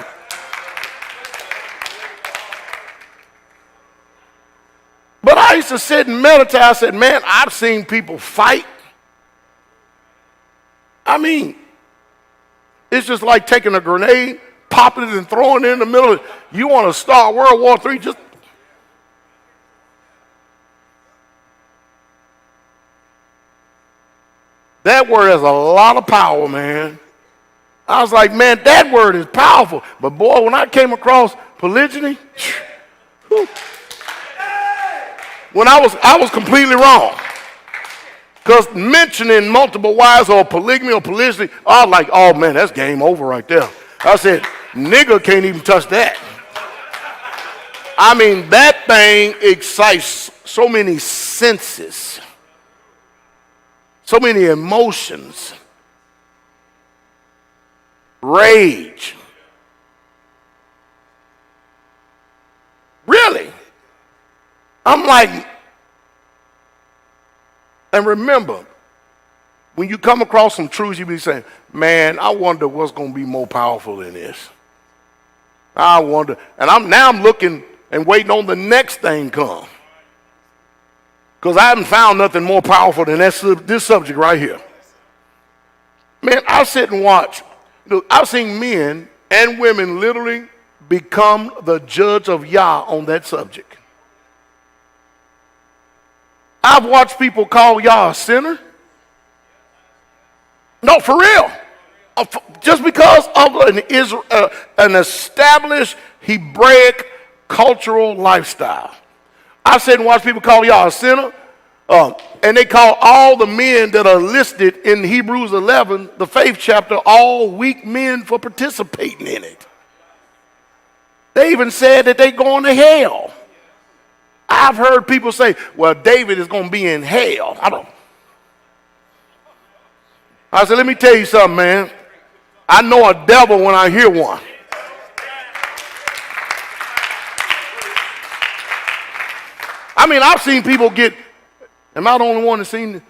A: But I used to sit and meditate. I said, man, I've seen people fight. I mean, it's just like taking a grenade, popping it and throwing it in the middle. You want to start World War III, just... That word has a lot of power, man. I was like, man, that word is powerful. But boy, when I came across polygyny, when I was completely wrong. Because mentioning multiple wives or polygamy or polygyny, I was like, oh man, that's game over right there. I said, nigga can't even touch that. I mean, that thing excites so many senses, so many emotions, rage. Really? I'm like, and remember, when you come across some truths, you be saying, man, I wonder what's going to be more powerful than this. I wonder. And I'm looking and waiting on the next thing come. Because I haven't found nothing more powerful than this subject right here. Man, I sit and watch. Look, I've seen men and women literally become the judge of Yah on that subject. I've watched people call Yah a sinner. No, for real. Just because of an established Hebraic cultural lifestyle. I've sat and watched people call Yah a sinner, and they call all the men that are listed in Hebrews 11, the faith chapter, all weak men for participating in it. They even said that they're going to hell. I've heard people say, well, David is going to be in hell. I said, let me tell you something, man. I know a devil when I hear one. I mean, I've seen people get, am I the only one that's seen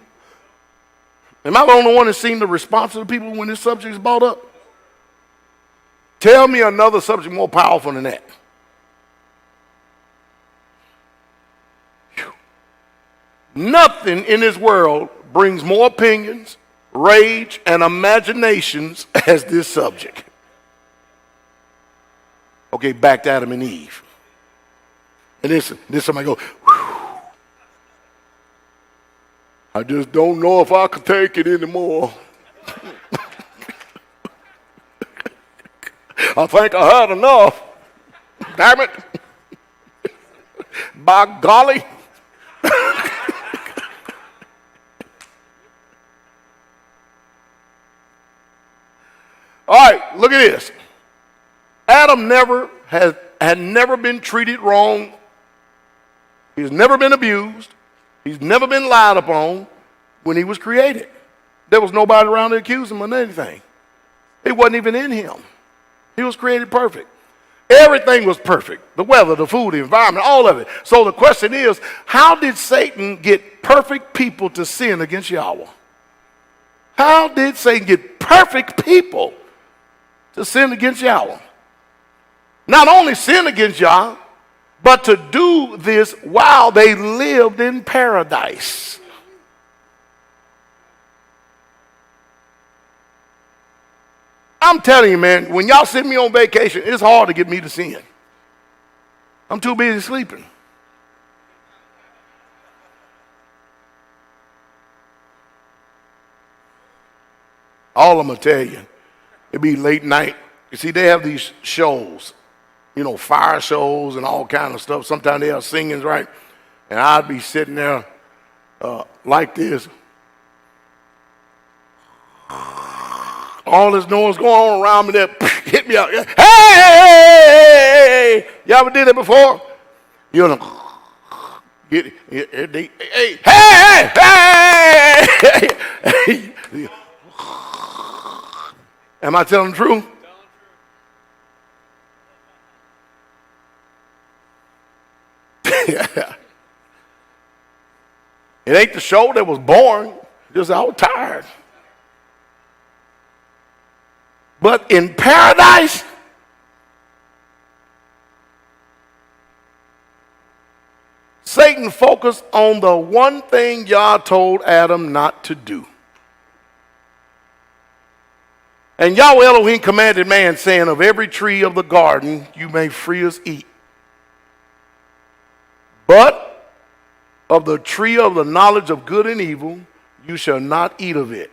A: the response of the people when this subject is brought up? Tell me another subject more powerful than that. Nothing in this world brings more opinions, rage, and imaginations as this subject. Okay, back to Adam and Eve. And then somebody go, whew, I just don't know if I could take it anymore. I think I had enough. Damn it. By golly. All right, look at this. Adam had never been treated wrong. He's never been abused. He's never been lied upon when he was created. There was nobody around to accuse him of anything. It wasn't even in him. He was created perfect. Everything was perfect. The weather, the food, the environment, all of it. So the question is, how did Satan get perfect people to sin against Yahweh? How did Satan get perfect people to sin against Yahweh? Not only sin against Yahweh, but to do this while they lived in paradise. I'm telling you, man, when y'all send me on vacation, it's hard to get me to sin. I'm too busy sleeping. All I'm going to tell you, it'll be late night. You see, they have these shows, you know, fire shows and all kind of stuff. Sometimes they have singings, right? And I'd be sitting there like this. All this noise going on around me there, hit me out. Hey! You ever did that before? You know, hey, hey! Am I telling the truth? It ain't the show that was boring, just I was tired. But in paradise, Satan focused on the one thing Yah told Adam not to do. And Yahweh Elohim commanded man, saying, of every tree of the garden you may freely eat. But of the tree of the knowledge of good and evil you shall not eat of it.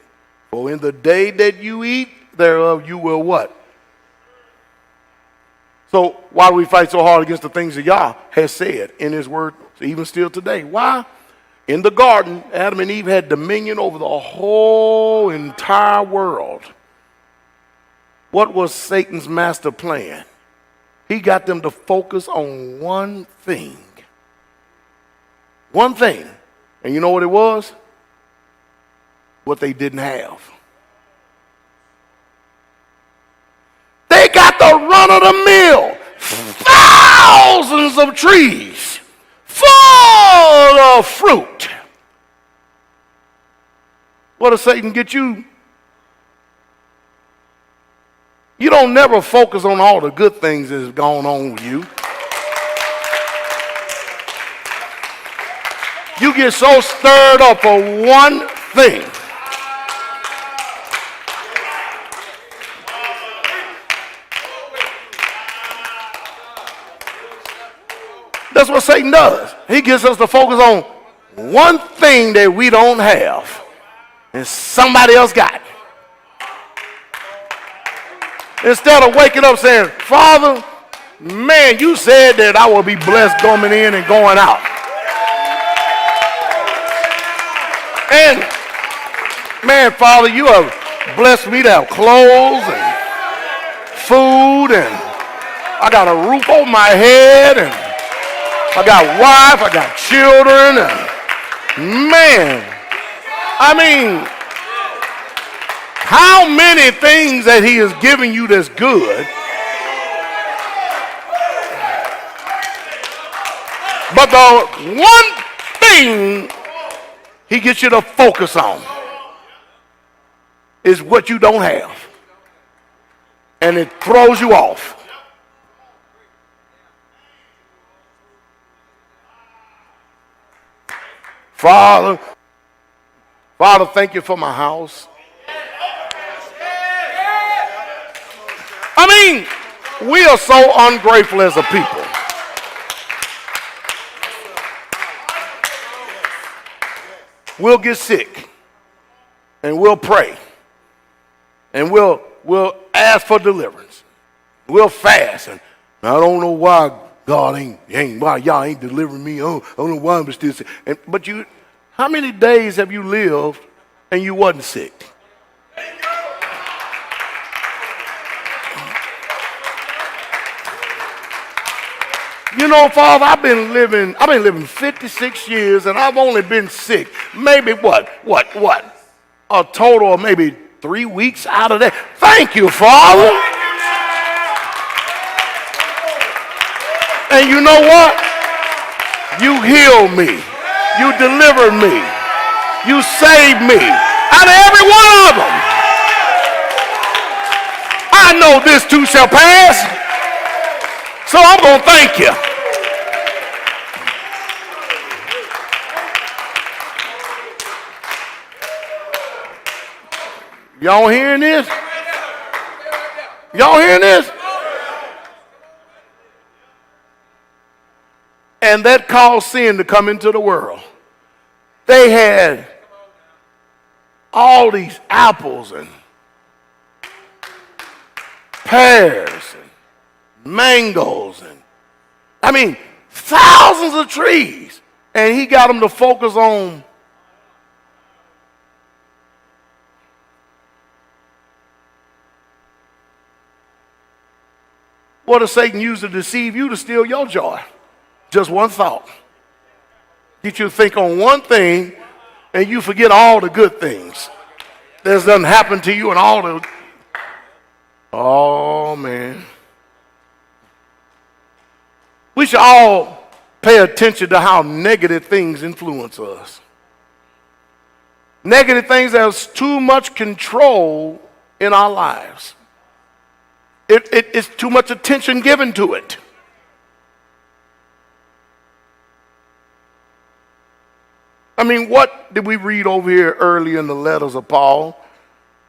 A: For in the day that you eat thereof you will what? So why do we fight so hard against the things that Yah has said in his word, even still today? Why? In the garden, Adam and Eve had dominion over the whole entire world. What was Satan's master plan? He got them to focus on one thing. One thing. And you know what it was? What they didn't have. They got the run-of-the-mill, thousands of trees full of fruit. What does Satan get you? You don't never focus on all the good things that's going on with you. You get so stirred up for one thing. That's what Satan does. He gets us to focus on one thing that we don't have and somebody else got. Instead of waking up saying, Father, man, you said that I will be blessed going in and going out. And, man, Father, you have blessed me to have clothes and food, and I got a roof over my head, and I got a wife, I got children, and, man, I mean, how many things that he is giving you that's good, but the one thing he gets you to focus on is what you don't have. And it throws you off. Father, thank you for my house. I mean, we are so ungrateful as a people. We'll get sick, and we'll pray, and we'll ask for deliverance. We'll fast, and I don't know why God why y'all ain't delivering me. I don't know why I'm still sick. But how many days have you lived and you wasn't sick? You know, Father, I've been living 56 years, and I've only been sick. Maybe what? A total of maybe 3 weeks out of that. Thank you, Father. And you know what? You healed me. You delivered me. You saved me out of every one of them. I know this too shall pass. So I'm going to thank you. Y'all hearing this? Y'all hearing this? And that caused sin to come into the world. They had all these apples and pears and mangoes and, I mean, thousands of trees. And he got them to focus on what does Satan use to deceive you, to steal your joy? Just one thought. Get you to think on one thing and you forget all the good things. There's nothing happen to you and all the, oh man. We should all pay attention to how negative things influence us. Negative things have too much control in our lives. It's too much attention given to it. I mean, what did we read over here early in the letters of Paul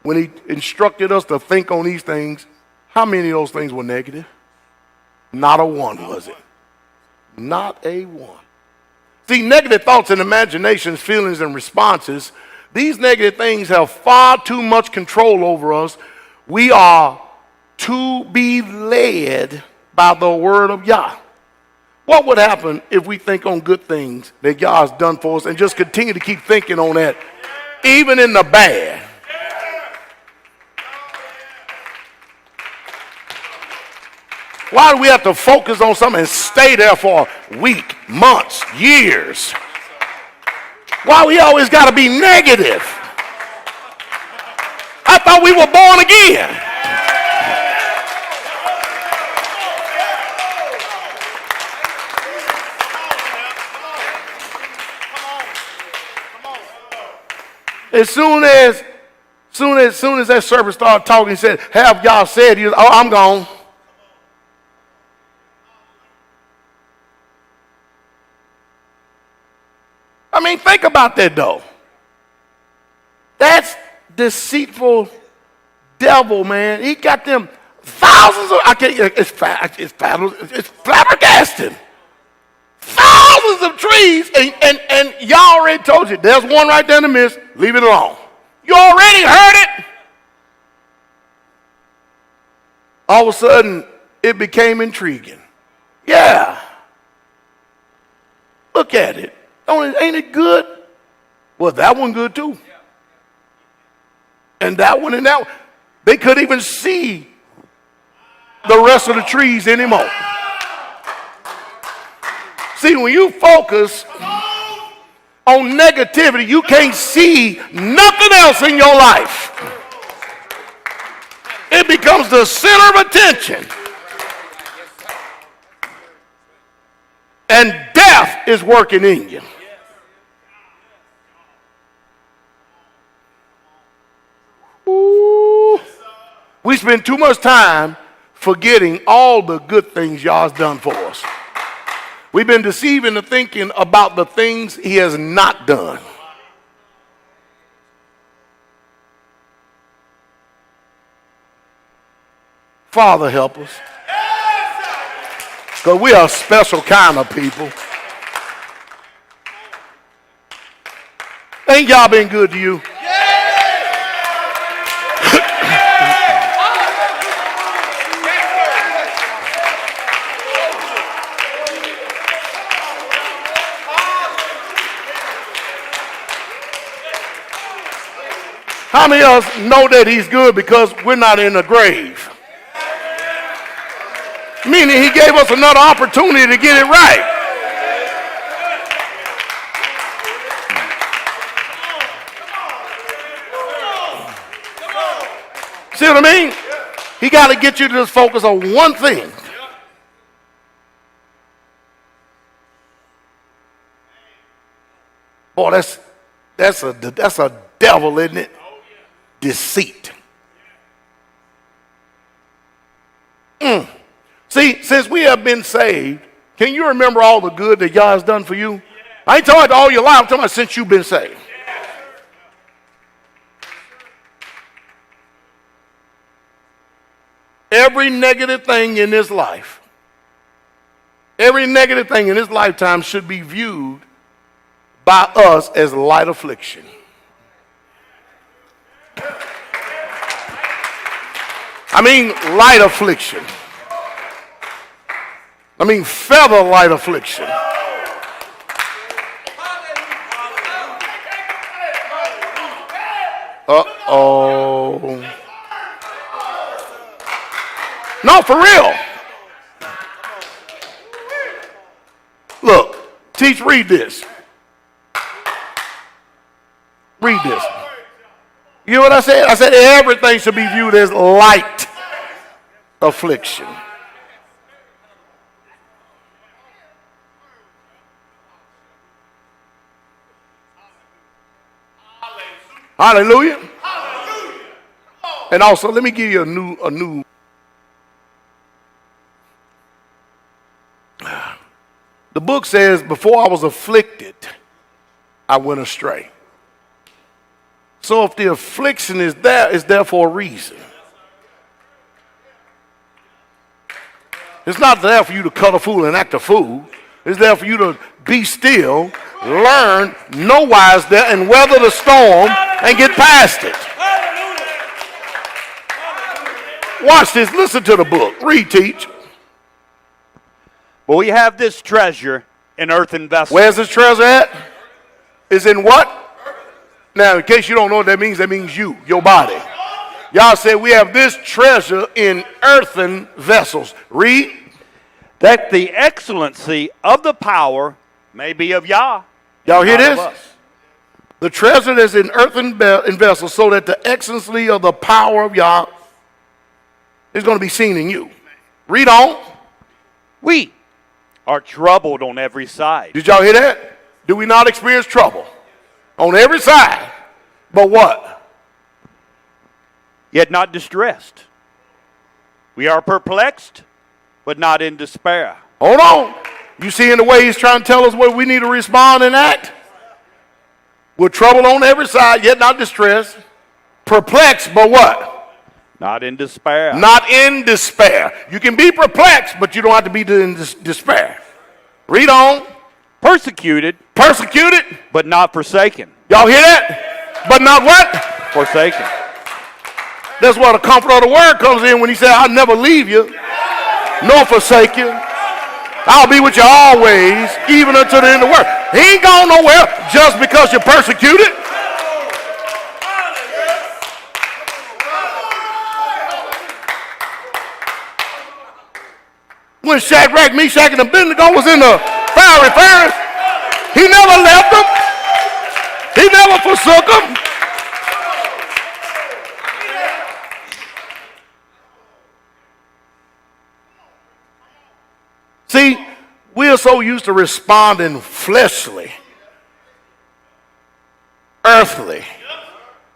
A: when he instructed us to think on these things? How many of those things were negative? Not a one, was it? Not a one. See, negative thoughts and imaginations, feelings and responses, these negative things have far too much control over us. We are to be led by the word of Yah. What would happen if we think on good things that Yah's done for us and just continue to keep thinking on that, even in the bad? Why do we have to focus on something and stay there for a week, months, years? Why we always got to be negative? I thought we were born again. As soon as that servant started talking, he said, have y'all said, he was, oh, I'm gone. I mean, think about that though. That's deceitful devil, man. He got them thousands of, it's flabbergasted. Thousands of trees, and y'all already told you, there's one right there in the midst, leave it alone. You already heard it. All of a sudden, it became intriguing. Yeah. Look at it. Ain't it good? Well, that one good too. And that one and that one. They couldn't even see the rest of the trees anymore. See, when you focus on negativity, you can't see nothing else in your life. It becomes the center of attention. And death is working in you. Ooh. We spend too much time forgetting all the good things Yah's done for us. We've been deceived into thinking about the things he has not done. Father, help us. Because we are a special kind of people. Ain't y'all been good to you? How many of us know that he's good because we're not in the grave? Meaning he gave us another opportunity to get it right. See what I mean? He got to get you to just focus on one thing. Boy, that's a devil, isn't it? Deceit. See, since we have been saved, can you remember all the good that God has done for you? I ain't talking about all your life. I'm talking about since you've been saved. Every negative thing in this life, every negative thing in this lifetime should be viewed by us as light affliction. I mean light affliction. I mean feather light affliction. Uh-oh. No, for real. Look, teach, read this. Read this. You know what I said? I said everything should be viewed as light affliction. Hallelujah. Hallelujah. And also, let me give you a new. The book says, before I was afflicted, I went astray. So if the affliction is there, it's there for a reason. It's not there for you to cut a fool and act a fool. It's there for you to be still, learn, know why it's there, and weather the storm and get past it. Watch this. Listen to the book. Read, teach.
B: But we have this treasure in earthen vessels.
A: Where's this treasure at? It's in what? Now, in case you don't know what that means you, your body. Y'all said we have this treasure in earthen vessels. Read.
B: That the excellency of the power may be of Yah.
A: Y'all hear this? The treasure that's in earthen vessels, so that the excellency of the power of Yah is going to be seen in you. Read on.
B: We are troubled on every side.
A: Did y'all hear that? Do we not experience trouble? On every side. But what?
B: Yet not distressed. We are perplexed, but not in despair.
A: Hold on. You see in the way he's trying to tell us where we need to respond and act? We're troubled on every side, yet not distressed. Perplexed, but what?
B: Not in despair.
A: Not in despair. You can be perplexed, but you don't have to be in despair. Read on.
B: Persecuted.
A: Persecuted.
B: But not forsaken.
A: Y'all hear that? But not what?
B: Forsaken.
A: That's where the comfort of the word comes in when he said, I'll never leave you, nor forsake you. I'll be with you always, even unto the end of the world. He ain't going nowhere just because you're persecuted. When Shadrach, Meshach, and Abednego was in the fiery furnace, he never left them. He never forsook them. See, we are so used to responding fleshly, earthly,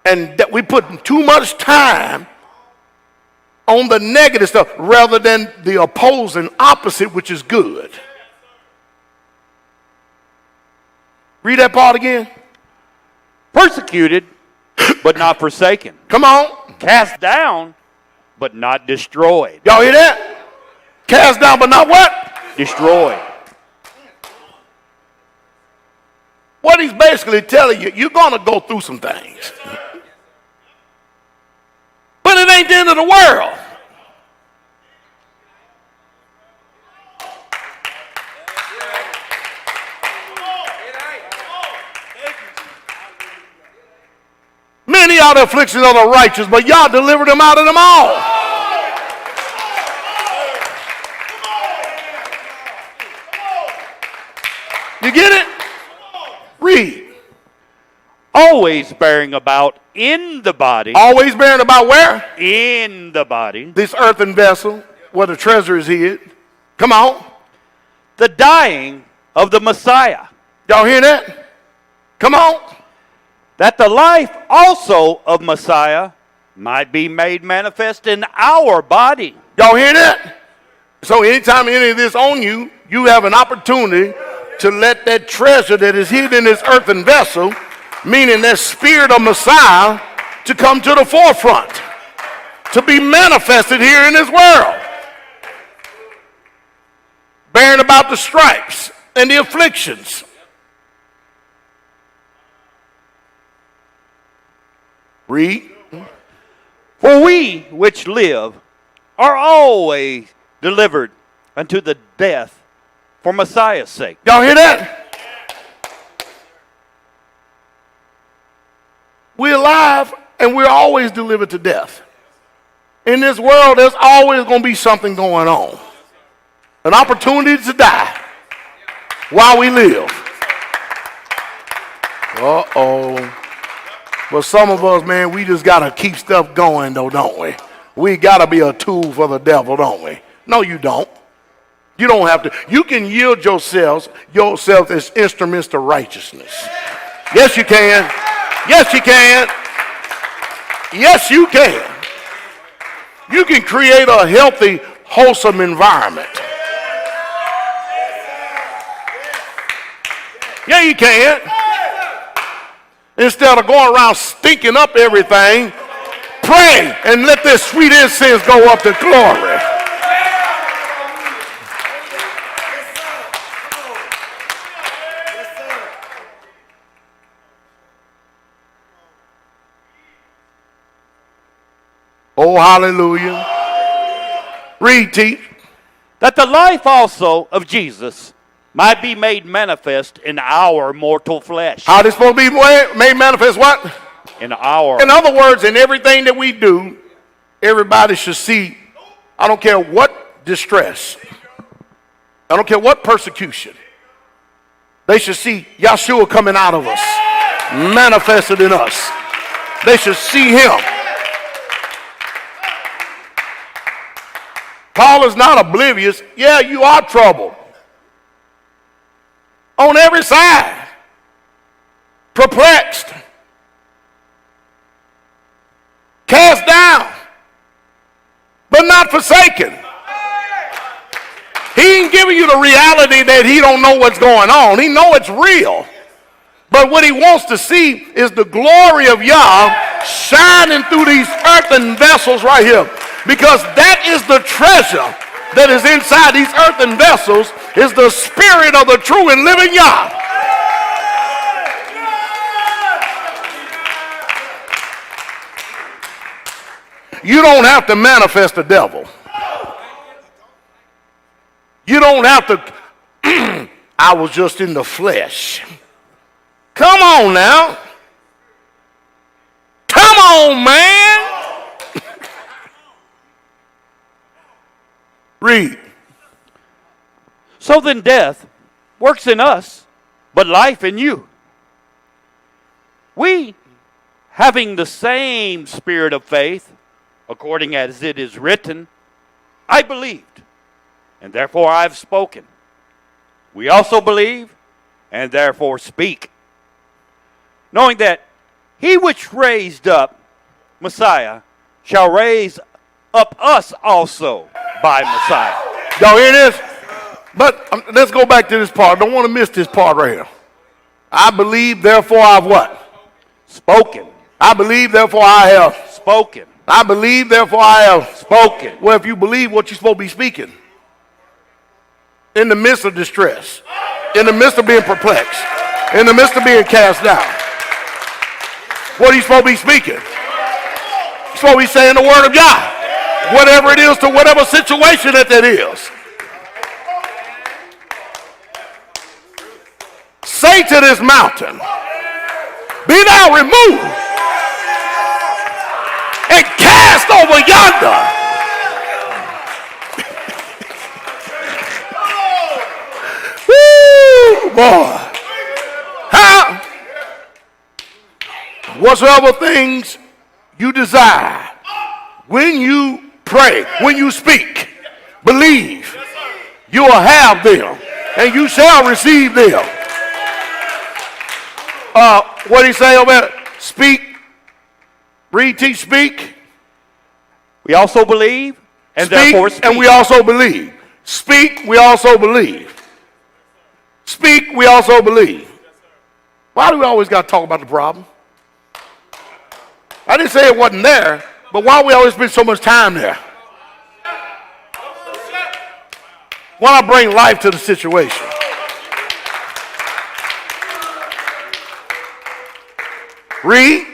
A: and that we put too much time on the negative stuff rather than the opposing opposite, which is good. Read that part again.
B: Persecuted, but not forsaken.
A: Come on.
B: Cast down, but not destroyed.
A: Y'all hear that? Cast down, but not what?
B: Destroyed.
A: What he's basically telling you, you're going to go through some things. But it ain't the end of the world. Many are the afflictions of the righteous, but Yah delivered them out of them all. You get it? Read.
B: Always bearing about in the body.
A: Always bearing about where?
B: In the body.
A: This earthen vessel where the treasure is hid. Come on.
B: The dying of the Messiah.
A: Y'all hear that? Come on.
B: That the life also of Messiah might be made manifest in our body.
A: Y'all hear that? So anytime any of this on you, you have an opportunity to let that treasure that is hidden in this earthen vessel, meaning that spirit of Messiah, to come to the forefront, to be manifested here in this world. Bearing about the stripes and the afflictions. Read.
B: For we which live are always delivered unto the death for Messiah's sake.
A: Y'all hear that? We're alive and we're always delivered to death. In this world, there's always going to be something going on. An opportunity to die while we live. Uh-oh. But some of us, man, we just got to keep stuff going, though, don't we? We got to be a tool for the devil, don't we? No, you don't. You don't have to. You can yield yourself as instruments to righteousness. Yes, you can. Yes, you can. Yes, you can. You can create a healthy, wholesome environment. Yeah, you can. Instead of going around stinking up everything, pray and let this sweet incense go up to glory. Oh, hallelujah. Read, T.
B: That the life also of Jesus might be made manifest in our mortal flesh.
A: How this supposed to be made manifest what?
B: In our.
A: In other words, in everything that we do, everybody should see, I don't care what distress, I don't care what persecution, they should see Yahshua coming out of us, manifested in us. They should see him. Paul is not oblivious. Yeah, you are troubled. On every side. Perplexed. Cast down. But not forsaken. He ain't giving you the reality that he don't know what's going on. He know it's real. But what he wants to see is the glory of Yah shining through these earthen vessels right here. Because that is the treasure that is inside these earthen vessels, is the spirit of the true and living Yah. You don't have to manifest the devil. You don't have to, I was just in the flesh. Come on now. Come on, man. Read.
B: So then death works in us, but life in you. We, having the same spirit of faith, according as it is written, I believed, and therefore I have spoken. We also believe, and therefore speak, knowing that he which raised up Messiah shall raise up us also by Messiah.
A: Y'all hear this? But let's go back to this part. I don't want to miss this part right here. I believe, therefore I've what?
B: Spoken.
A: I believe, therefore I have
B: Spoken.
A: I believe, therefore I have
B: Spoken.
A: Well, if you believe what you're supposed to be speaking, in the midst of distress, in the midst of being perplexed, in the midst of being cast down, what are you supposed to be speaking? You're supposed to be saying the word of God. Whatever it is, to whatever situation that is. Say to this mountain, be thou removed and cast over yonder. Woo, boy. How? Whatsoever things you desire, when you pray, when you speak, believe, you will have them, and you shall receive them. what did he say over there? Speak, read, teach, speak.
B: We also believe, and therefore speak.
A: And we also believe. Speak, we also believe. Speak, we also believe. Why do we always got to talk about the problem? I didn't say it wasn't there, but why we always spend so much time there? Why not bring life to the situation? Read.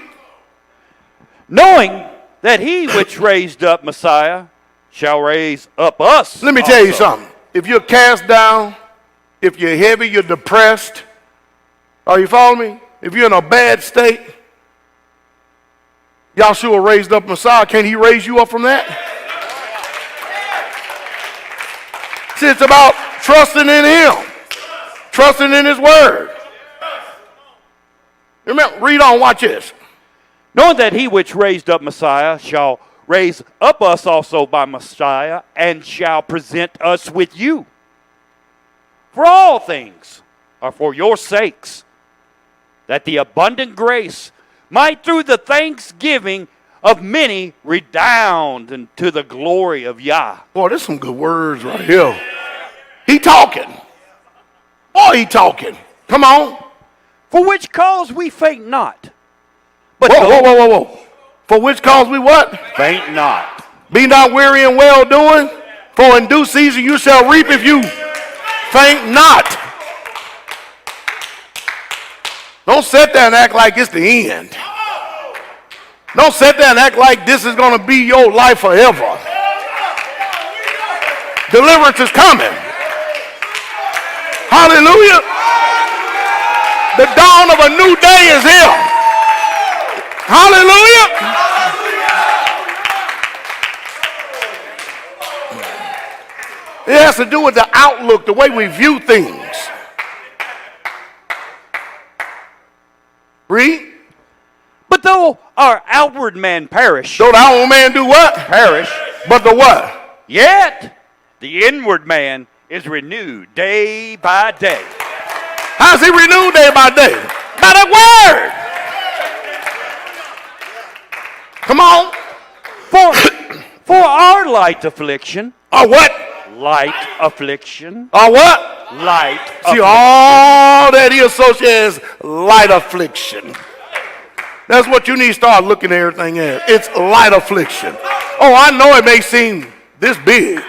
B: Knowing that he which raised up Messiah shall raise up us.
A: Let me tell you something. If you're cast down, if you're heavy, you're depressed, are you following me? If you're in a bad state, Yahshua raised up Messiah. Can't he raise you up from that? See, it's about trusting in him, trusting in his word. Remember, read on, watch this.
B: Knowing that he which raised up Messiah shall raise up us also by Messiah, and shall present us with you. For all things are for your sakes, that the abundant grace might through the thanksgiving of many redound unto the glory of Yah.
A: Boy, there's some good words right here. He talking. Boy, he talking. Come on.
B: For which cause we faint not. But
A: whoa. For which cause we what?
B: Faint not.
A: Be not weary in well doing, for in due season you shall reap if you faint not. Don't sit there and act like it's the end. Don't sit there and act like this is going to be your life forever. Deliverance is coming. Hallelujah. The dawn of a new day is here. Hallelujah. It has to do with the outlook, the way we view things. Read.
B: But though our outward man perish.
A: Though the outward man do what?
B: Perish.
A: But the what?
B: Yet the inward man is renewed day by day.
A: How's he renewed day by day? By the word. Come on.
B: For our light affliction.
A: Or what?
B: Light affliction.
A: Or what?
B: Light affliction.
A: See, all that he associates light affliction. That's what you need to start looking at everything as. It's light affliction. Oh, I know it may seem this big.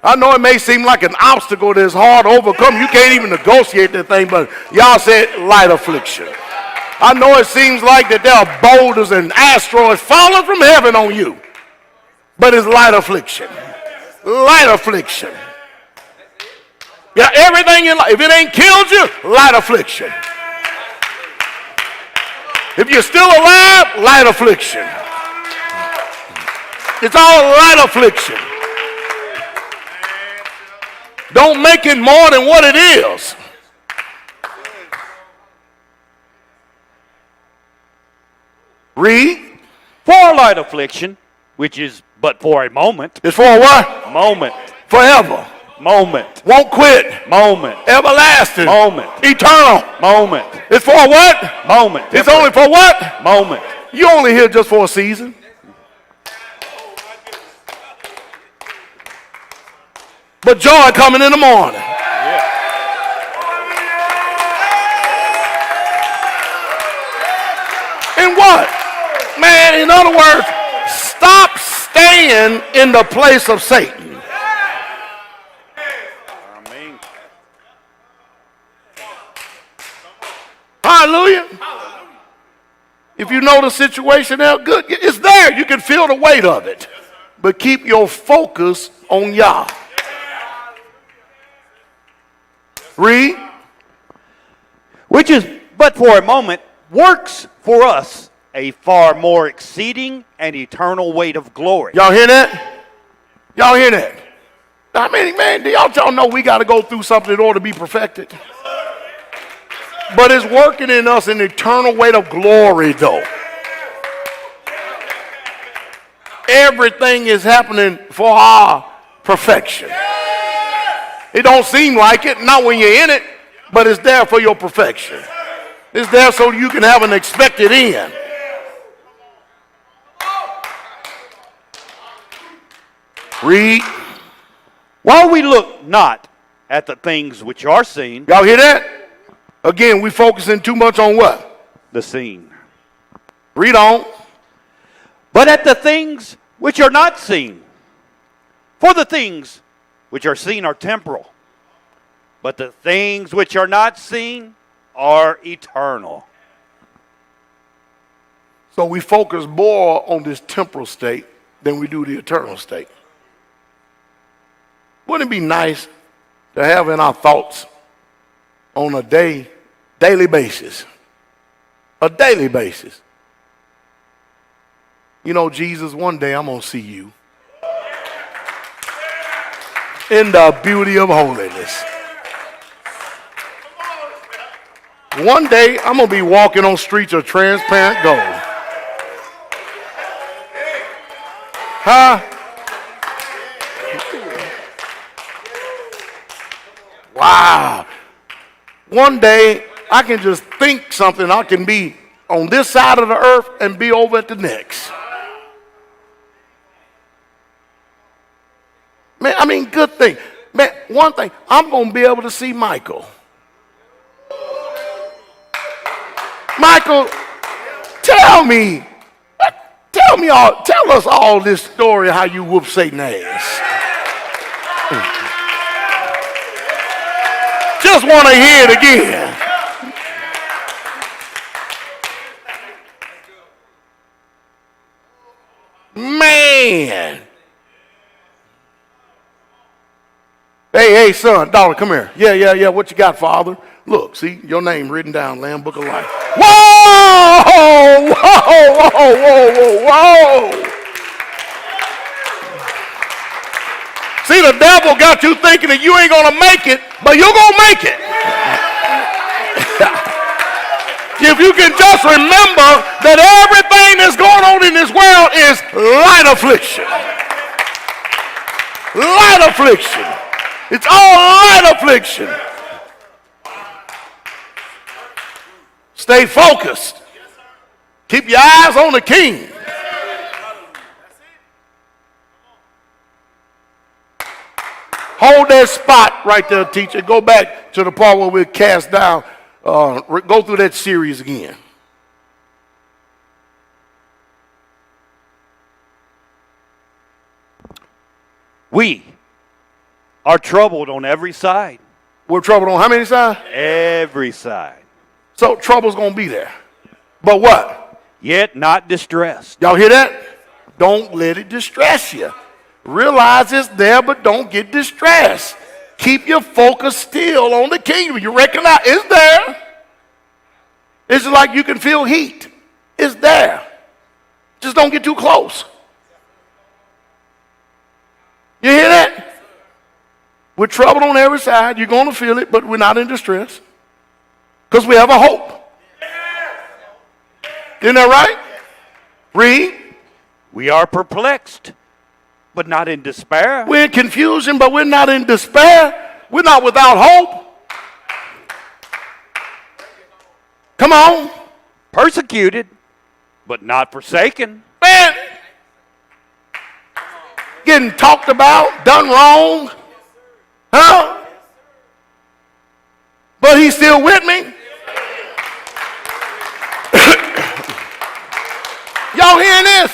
A: I know it may seem like an obstacle that's hard to overcome. You can't even negotiate that thing, but y'all said light affliction. I know it seems like that there are boulders and asteroids falling from heaven on you, but it's light affliction. Light affliction. Yeah, everything in life, if it ain't killed you, light affliction. If you're still alive, light affliction. It's all light affliction. Don't make it more than what it is. Read.
B: For light affliction, which is but for a moment.
A: It's for a what?
B: Moment.
A: Forever.
B: Moment.
A: Won't quit.
B: Moment.
A: Everlasting.
B: Moment.
A: Eternal.
B: Moment.
A: It's for what?
B: Moment.
A: It's only for what?
B: Moment.
A: You only here just for a season. But joy coming in the morning.
B: Yeah.
A: And what? Man, in other words, stop staying in the place of Satan.
B: Amen.
A: Hallelujah. If you know the situation now, good. It's there. You can feel the weight of it. But keep your focus on Yah. Read.
B: Which is but for a moment works for us a far more exceeding and eternal weight of glory.
A: Y'all hear that? Y'all hear that? I mean, man, do y'all know we got to go through something in order to be perfected? But it's working in us an eternal weight of glory, though. Everything is happening for our perfection. It don't seem like it, not when you're in it, but it's there for your perfection. It's there so you can have an expected end. Read.
B: While we look not at the things which are seen.
A: Y'all hear that? Again, we focusing too much on what?
B: The seen.
A: Read on.
B: But at the things which are not seen. For the things which are seen are temporal. But the things which are not seen are eternal.
A: So we focus more on this temporal state than we do the eternal state. Wouldn't it be nice to have in our thoughts on a daily basis? A daily basis. You know, Jesus, one day I'm going to see you in the beauty of holiness. One day I'm going to be walking on streets of transparent gold. Huh? Wow. One day I can just think something. I can be on this side of the earth and be over at the next. Man, I mean, good thing. Man, one thing, I'm going to be able to see Michael. Michael, tell us all this story how you whoop Satan's ass. Just want to hear it again. Man. Hey, son, daughter, come here. Yeah. What you got, Father? Look, see, your name written down, Lamb Book of Life. Whoa! See, the devil got you thinking that you ain't going to make it, but you're going to make it. If you can just remember that everything that's going on in this world is light affliction. Light affliction. It's all light affliction. Stay focused. Keep your eyes on the King. Hold that spot right there, teacher. Go back to the part where we're cast down. Go through that series again.
B: We are troubled on every side.
A: We're troubled on how many sides?
B: Every side.
A: So trouble's going to be there. But what?
B: Yet not distressed.
A: Y'all hear that? Don't let it distress you. Realize it's there, but don't get distressed. Keep your focus still on the kingdom. You recognize it's there. It's like you can feel heat. It's there. Just don't get too close. You hear that? We're troubled on every side. You're going to feel it, but we're not in distress. Because we have a hope. Isn't that right? Read.
B: We are perplexed, but not in despair.
A: We're in confusion, but we're not in despair. We're not without hope. Come on.
B: Persecuted, but not forsaken.
A: Man. Getting talked about, done wrong. Huh? But he's still with me. Y'all hearing this?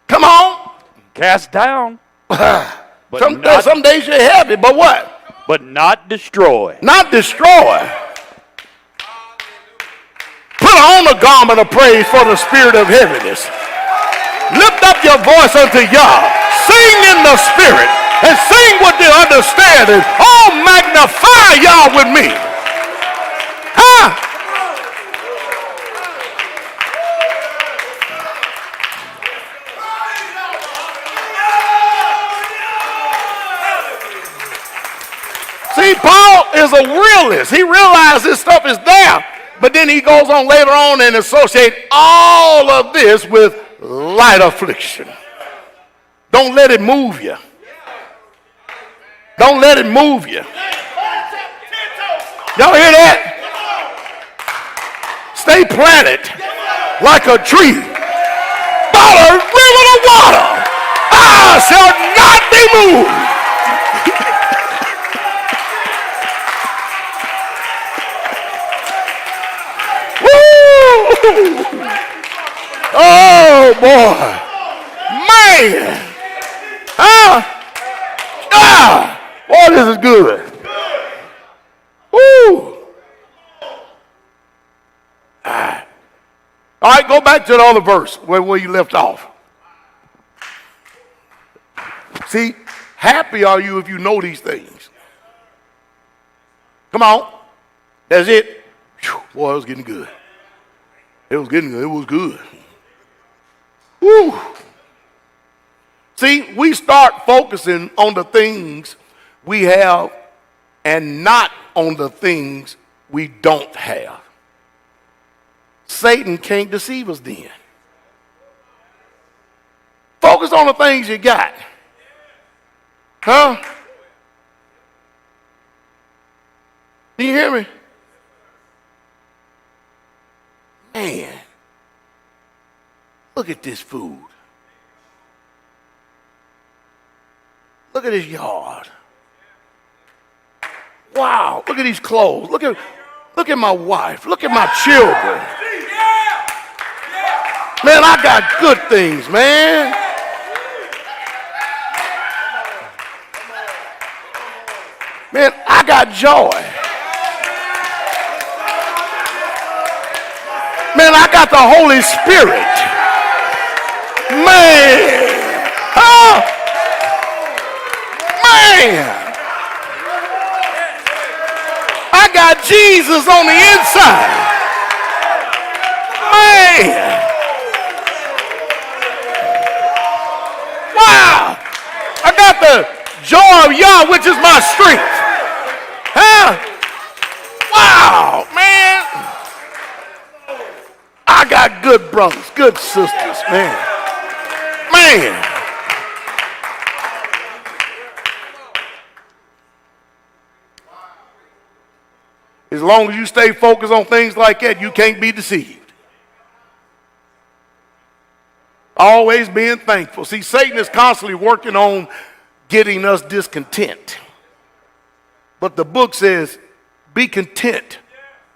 A: Come on.
B: Cast down.
A: Some days you're heavy, but what?
B: But not destroy.
A: Not destroy. Put on a garment of praise for the spirit of heaviness. Lift up your voice unto Yah. Sing in the spirit and sing with the understanding. Oh, magnify Yah with me. Huh? See, Paul is a realist. He realized this stuff is there, but then he goes on later on and associate all of this with light affliction. Don't let it move you. Don't let it move you. Y'all hear that? Stay planted like a tree by the river of water. I shall not be moved. Woo! Oh boy, man! Boy, this is good. Woo! All right, go back to the other verse where you left off. See, happy are you if you know these things. Come on. That's it. Whew, boy, it was getting good. It was getting good. It was good. Woo. See, we start focusing on the things we have and not on the things we don't have. Satan can't deceive us then. Focus on the things you got. Huh? Do you hear me? Man, look at this food. Look at this yard. Wow, look at these clothes. Look at my wife. Look at my children. Man, I got good things, man. Man, I got joy. Man, I got the Holy Spirit. Man. Huh? Man. I got Jesus on the inside. Man. Wow. I got the joy of Yah, which is my strength. Huh? Wow, man. I got good brothers, good sisters, man. Man. As long as you stay focused on things like that, you can't be deceived. Always being thankful. See, Satan is constantly working on getting us discontent. But the book says, be content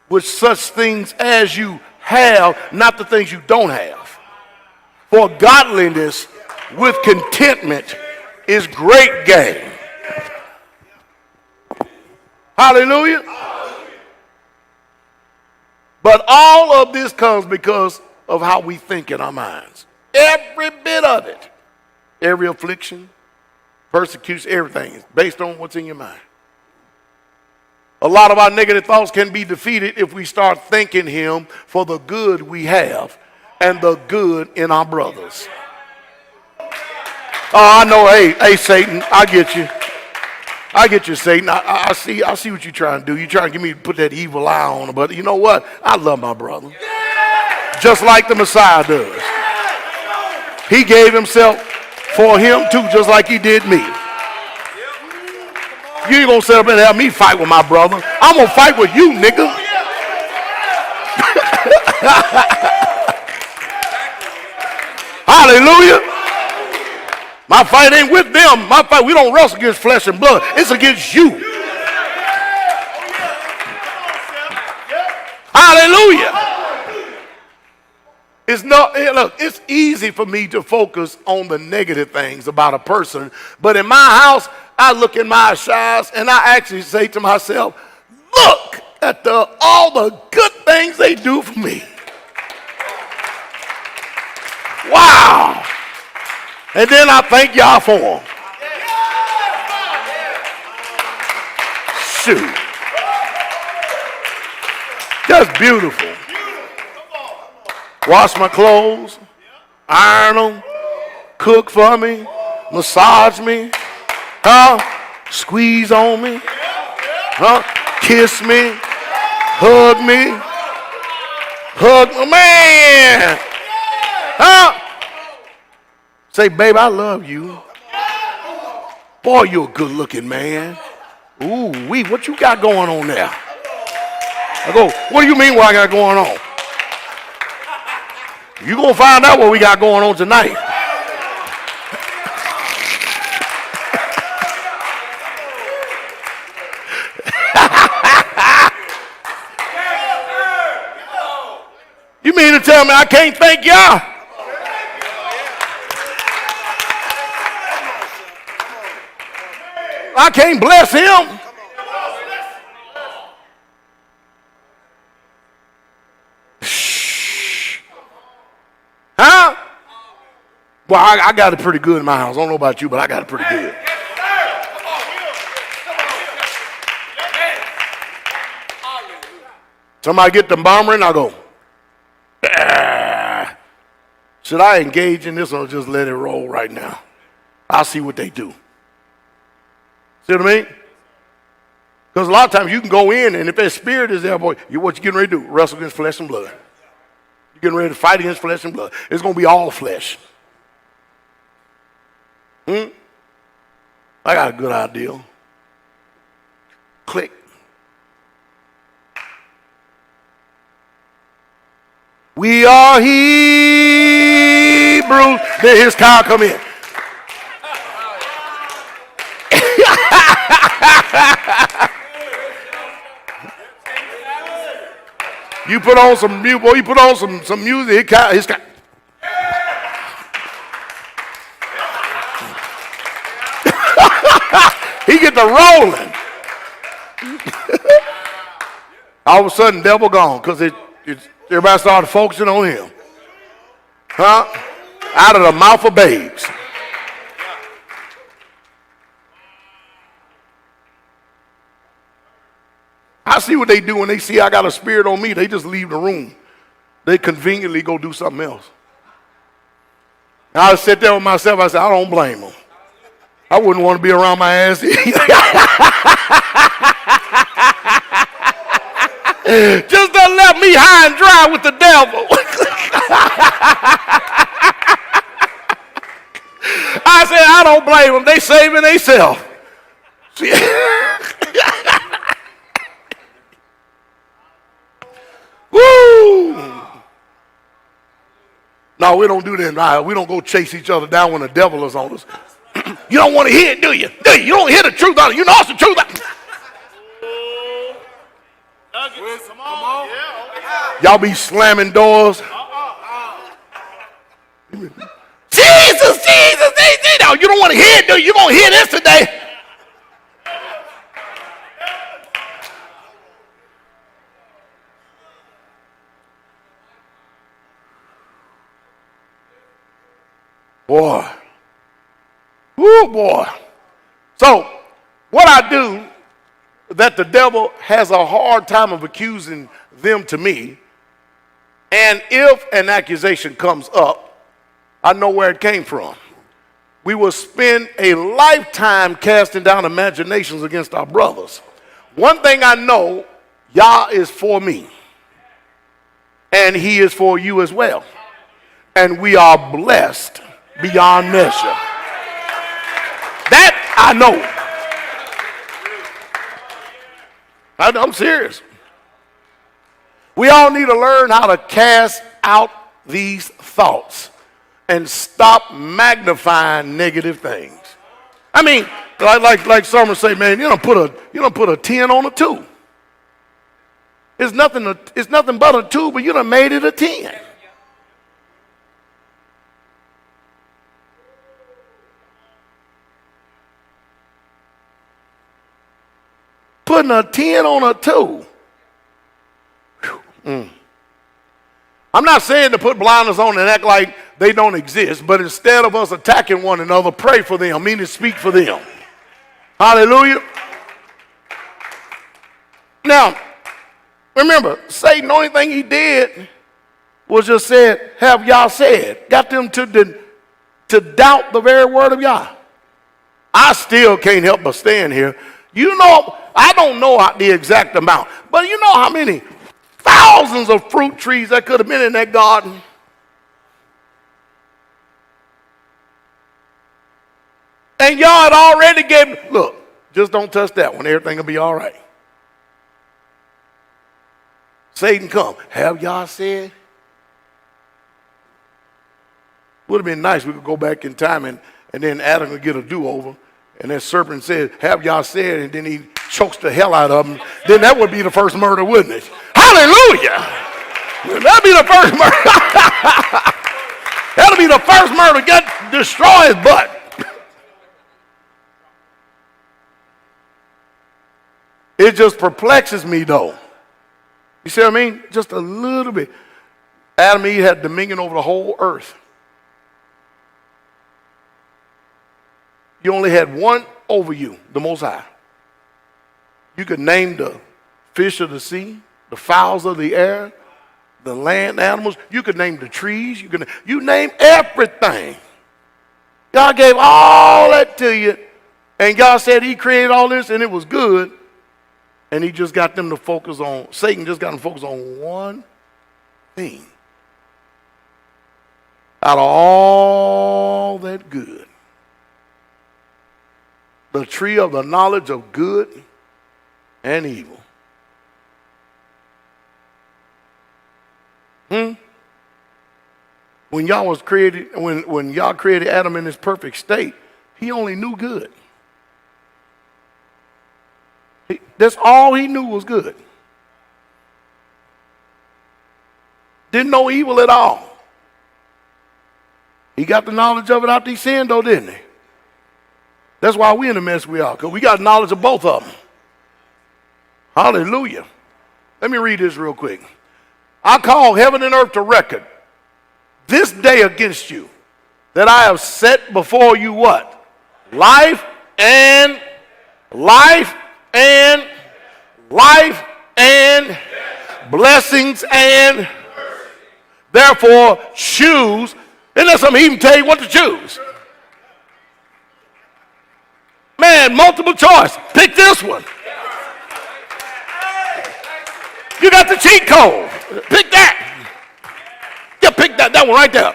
A: with such things as you have, not the things you don't have. For godliness with contentment is great gain. Hallelujah. But all of this comes because of how we think in our minds. Every bit of it. Every affliction, persecution, everything is based on what's in your mind. A lot of our negative thoughts can be defeated if we start thanking him for the good we have and the good in our brothers. Oh, I know, hey, Satan, I get you. I get you, Satan. I see what you're trying to do. You're trying to get me to put that evil eye on him. But you know what? I love my brother. Just like the Messiah does. He gave himself for him too, just like he did me. You ain't gonna sit up and have me fight with my brother. I'm gonna fight with you, nigga. Hallelujah. My fight ain't with them. My fight, we don't wrestle against flesh and blood. It's against you. Hallelujah. Look, it's easy for me to focus on the negative things about a person, but in my house, I look in my eyes and I actually say to myself, look at all the good things they do for me. Wow. And then I thank y'all for them. Shoot. That's beautiful. Wash my clothes, iron them, cook for me, massage me, squeeze on me, kiss me, hug me, man, say, babe, I love you. Boy, you're a good looking man. Ooh, what you got going on there? I go, what do you mean what I got going on? You gonna find out what we got going on tonight. You mean to tell me I can't thank y'all? I can't bless him. Shh. Huh? Well, I got it pretty good in my house. I don't know about you, but I got it pretty good. Somebody get the bomber and I go, ah. Should I engage in this or just let it roll right now? I'll see what they do. See what I mean? Because a lot of times you can go in, and if that spirit is there, boy, what you getting ready to do? Wrestle against flesh and blood. You're getting ready to fight against flesh and blood. It's going to be all flesh. I got a good idea. Click. We are Hebrews. Then his cow come in. You put on some music, boy, you put on some music, his cow. He get to rolling. All of a sudden, devil gone, because everybody started focusing on him. Huh? Out of the mouth of babes. I see what they do when they see I got a spirit on me. They just leave the room. They conveniently go do something else. And I sit there with myself. I said, I don't blame them. I wouldn't want to be around my ass. Just don't let me high and dry with the devil. I said, I don't blame them. They saving themselves. Woo! No, we don't do that. We don't go chase each other down when the devil is on us. You don't want to hear it, do you? Do you? You don't hear the truth on it. You know it's the truth.
C: Come on.
A: Y'all be slamming doors. Jesus. No, you don't want to hear it, do you? You're going to hear this today. Boy. Woo, boy. So, what I do that the devil has a hard time of accusing them to me, and if an accusation comes up, I know where it came from. We will spend a lifetime casting down imaginations against our brothers. One thing I know, Yah is for me, and he is for you as well. And we are blessed beyond measure. That I know. I'm serious. We all need to learn how to cast out these thoughts and stop magnifying negative things. I mean, like some say, man, you don't put a 10 on a 2. It's nothing but a 2, but you done made it a 10. Putting a 10 on a 2. I'm not saying to put blinders on and act like they don't exist, but instead of us attacking one another, pray for them, meaning speak for them. Hallelujah. Now, remember, Satan, the only thing he did was just said, have Yah said. Got them to doubt the very word of Yah. I still can't help but stand here. You know, I don't know the exact amount, but you know how many thousands of fruit trees that could have been in that garden? And y'all had already gave, look, just don't touch that one. Everything will be all right. Satan come. Have y'all said? Would have been nice. We could go back in time and then Adam would get a do-over. And that serpent said, have y'all said? And then he chokes the hell out of him. Then that would be the first murder, wouldn't it? Hallelujah. That'd be the first murder. That'll be the first murder. Destroy his butt. It just perplexes me, though. You see what I mean? Just a little bit. Adam and Eve had dominion over the whole earth. You only had one over you, the Most High. You could name the fish of the sea, the fowls of the air, the land animals. You could name the trees. You name everything. God gave all that to you. And God said he created all this and it was good. And he just got them to focus on, Satan just got them to focus on one thing. Out of all that good. The tree of the knowledge of good and evil. When y'all was created, when y'all created Adam in his perfect state, he only knew good. That's all he knew was good. Didn't know evil at all. He got the knowledge of it after he sinned, though, didn't he? That's why we in the mess we are, because we got knowledge of both of them. Hallelujah. Let me read this real quick. I call heaven and earth to record this day against you, that I have set before you what? Life and blessings and therefore choose. Isn't there something he even tell you what to choose? Man, multiple choice. Pick this one. You got the cheat code. Pick that. Yeah, pick that one right there.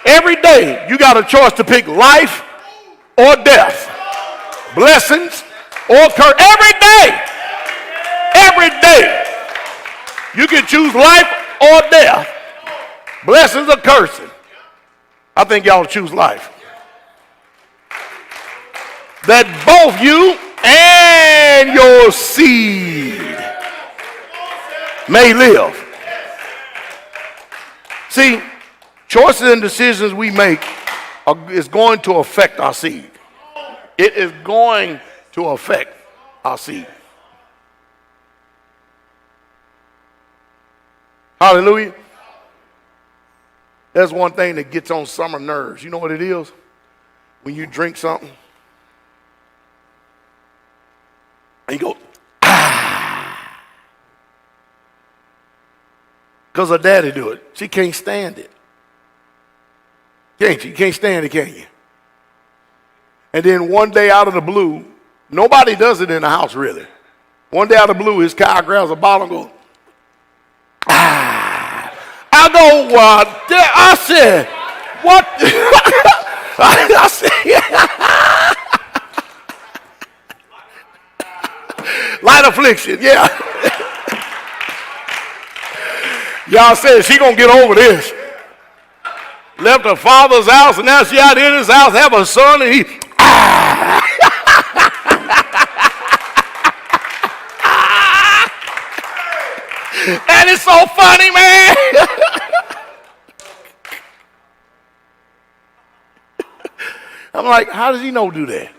A: Every day you got a choice to pick life or death. Blessings or curse. Every day. Every day. You can choose life or death. Blessings or cursing. I think y'all choose life. That both you and your seed may live. See, choices and decisions we make is going to affect our seed. It is going to affect our seed. Hallelujah. That's one thing that gets on summer nerves. You know what it is? When you drink something, and you go, ah. Because her daddy do it. She can't stand it. Can't you? You can't stand it, can you? And then one day out of the blue, nobody does it in the house really. One day out of the blue, his cow grabs a bottle and goes, ah. I go, I said, what? I said, light affliction, yeah. Y'all said she gonna get over this. Left her father's house and now she out in his house, have a son and he, That is so funny, man. I'm like, how does he know do that?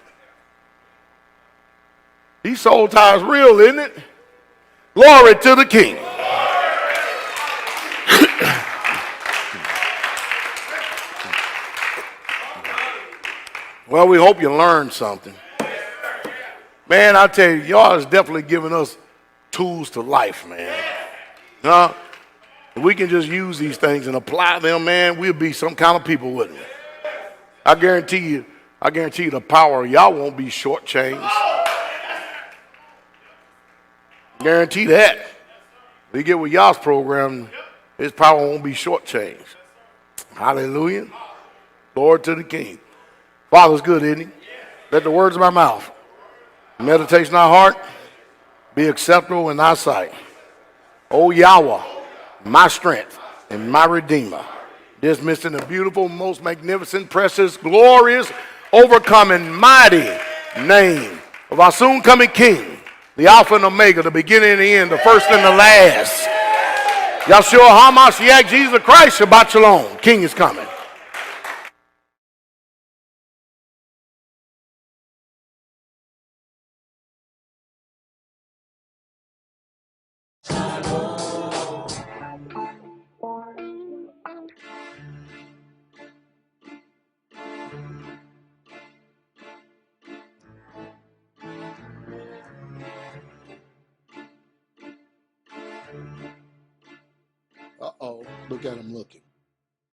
A: These soul ties real, isn't it? Glory to the King. Well, we hope you learned something. Man, I tell you, y'all is definitely giving us tools to life, man. If we can just use these things and apply them, man, we'll be some kind of people, wouldn't we? I guarantee you the power of y'all won't be shortchanged. Guarantee that. We get with y'all's program, his power won't be shortchanged. Hallelujah. Lord to the King. Father's good, isn't he? Let the words of my mouth, meditation of our heart, be acceptable in thy sight. O Yahweh, my strength and my redeemer. Dismissing the beautiful, most magnificent, precious, glorious, overcoming, mighty name of our soon coming King, the Alpha and Omega, the beginning and the end, the first and the last. Yahshua HaMashiach, Jesus Christ, Shabbat Shalom. King is coming. Uh-oh, look at him looking.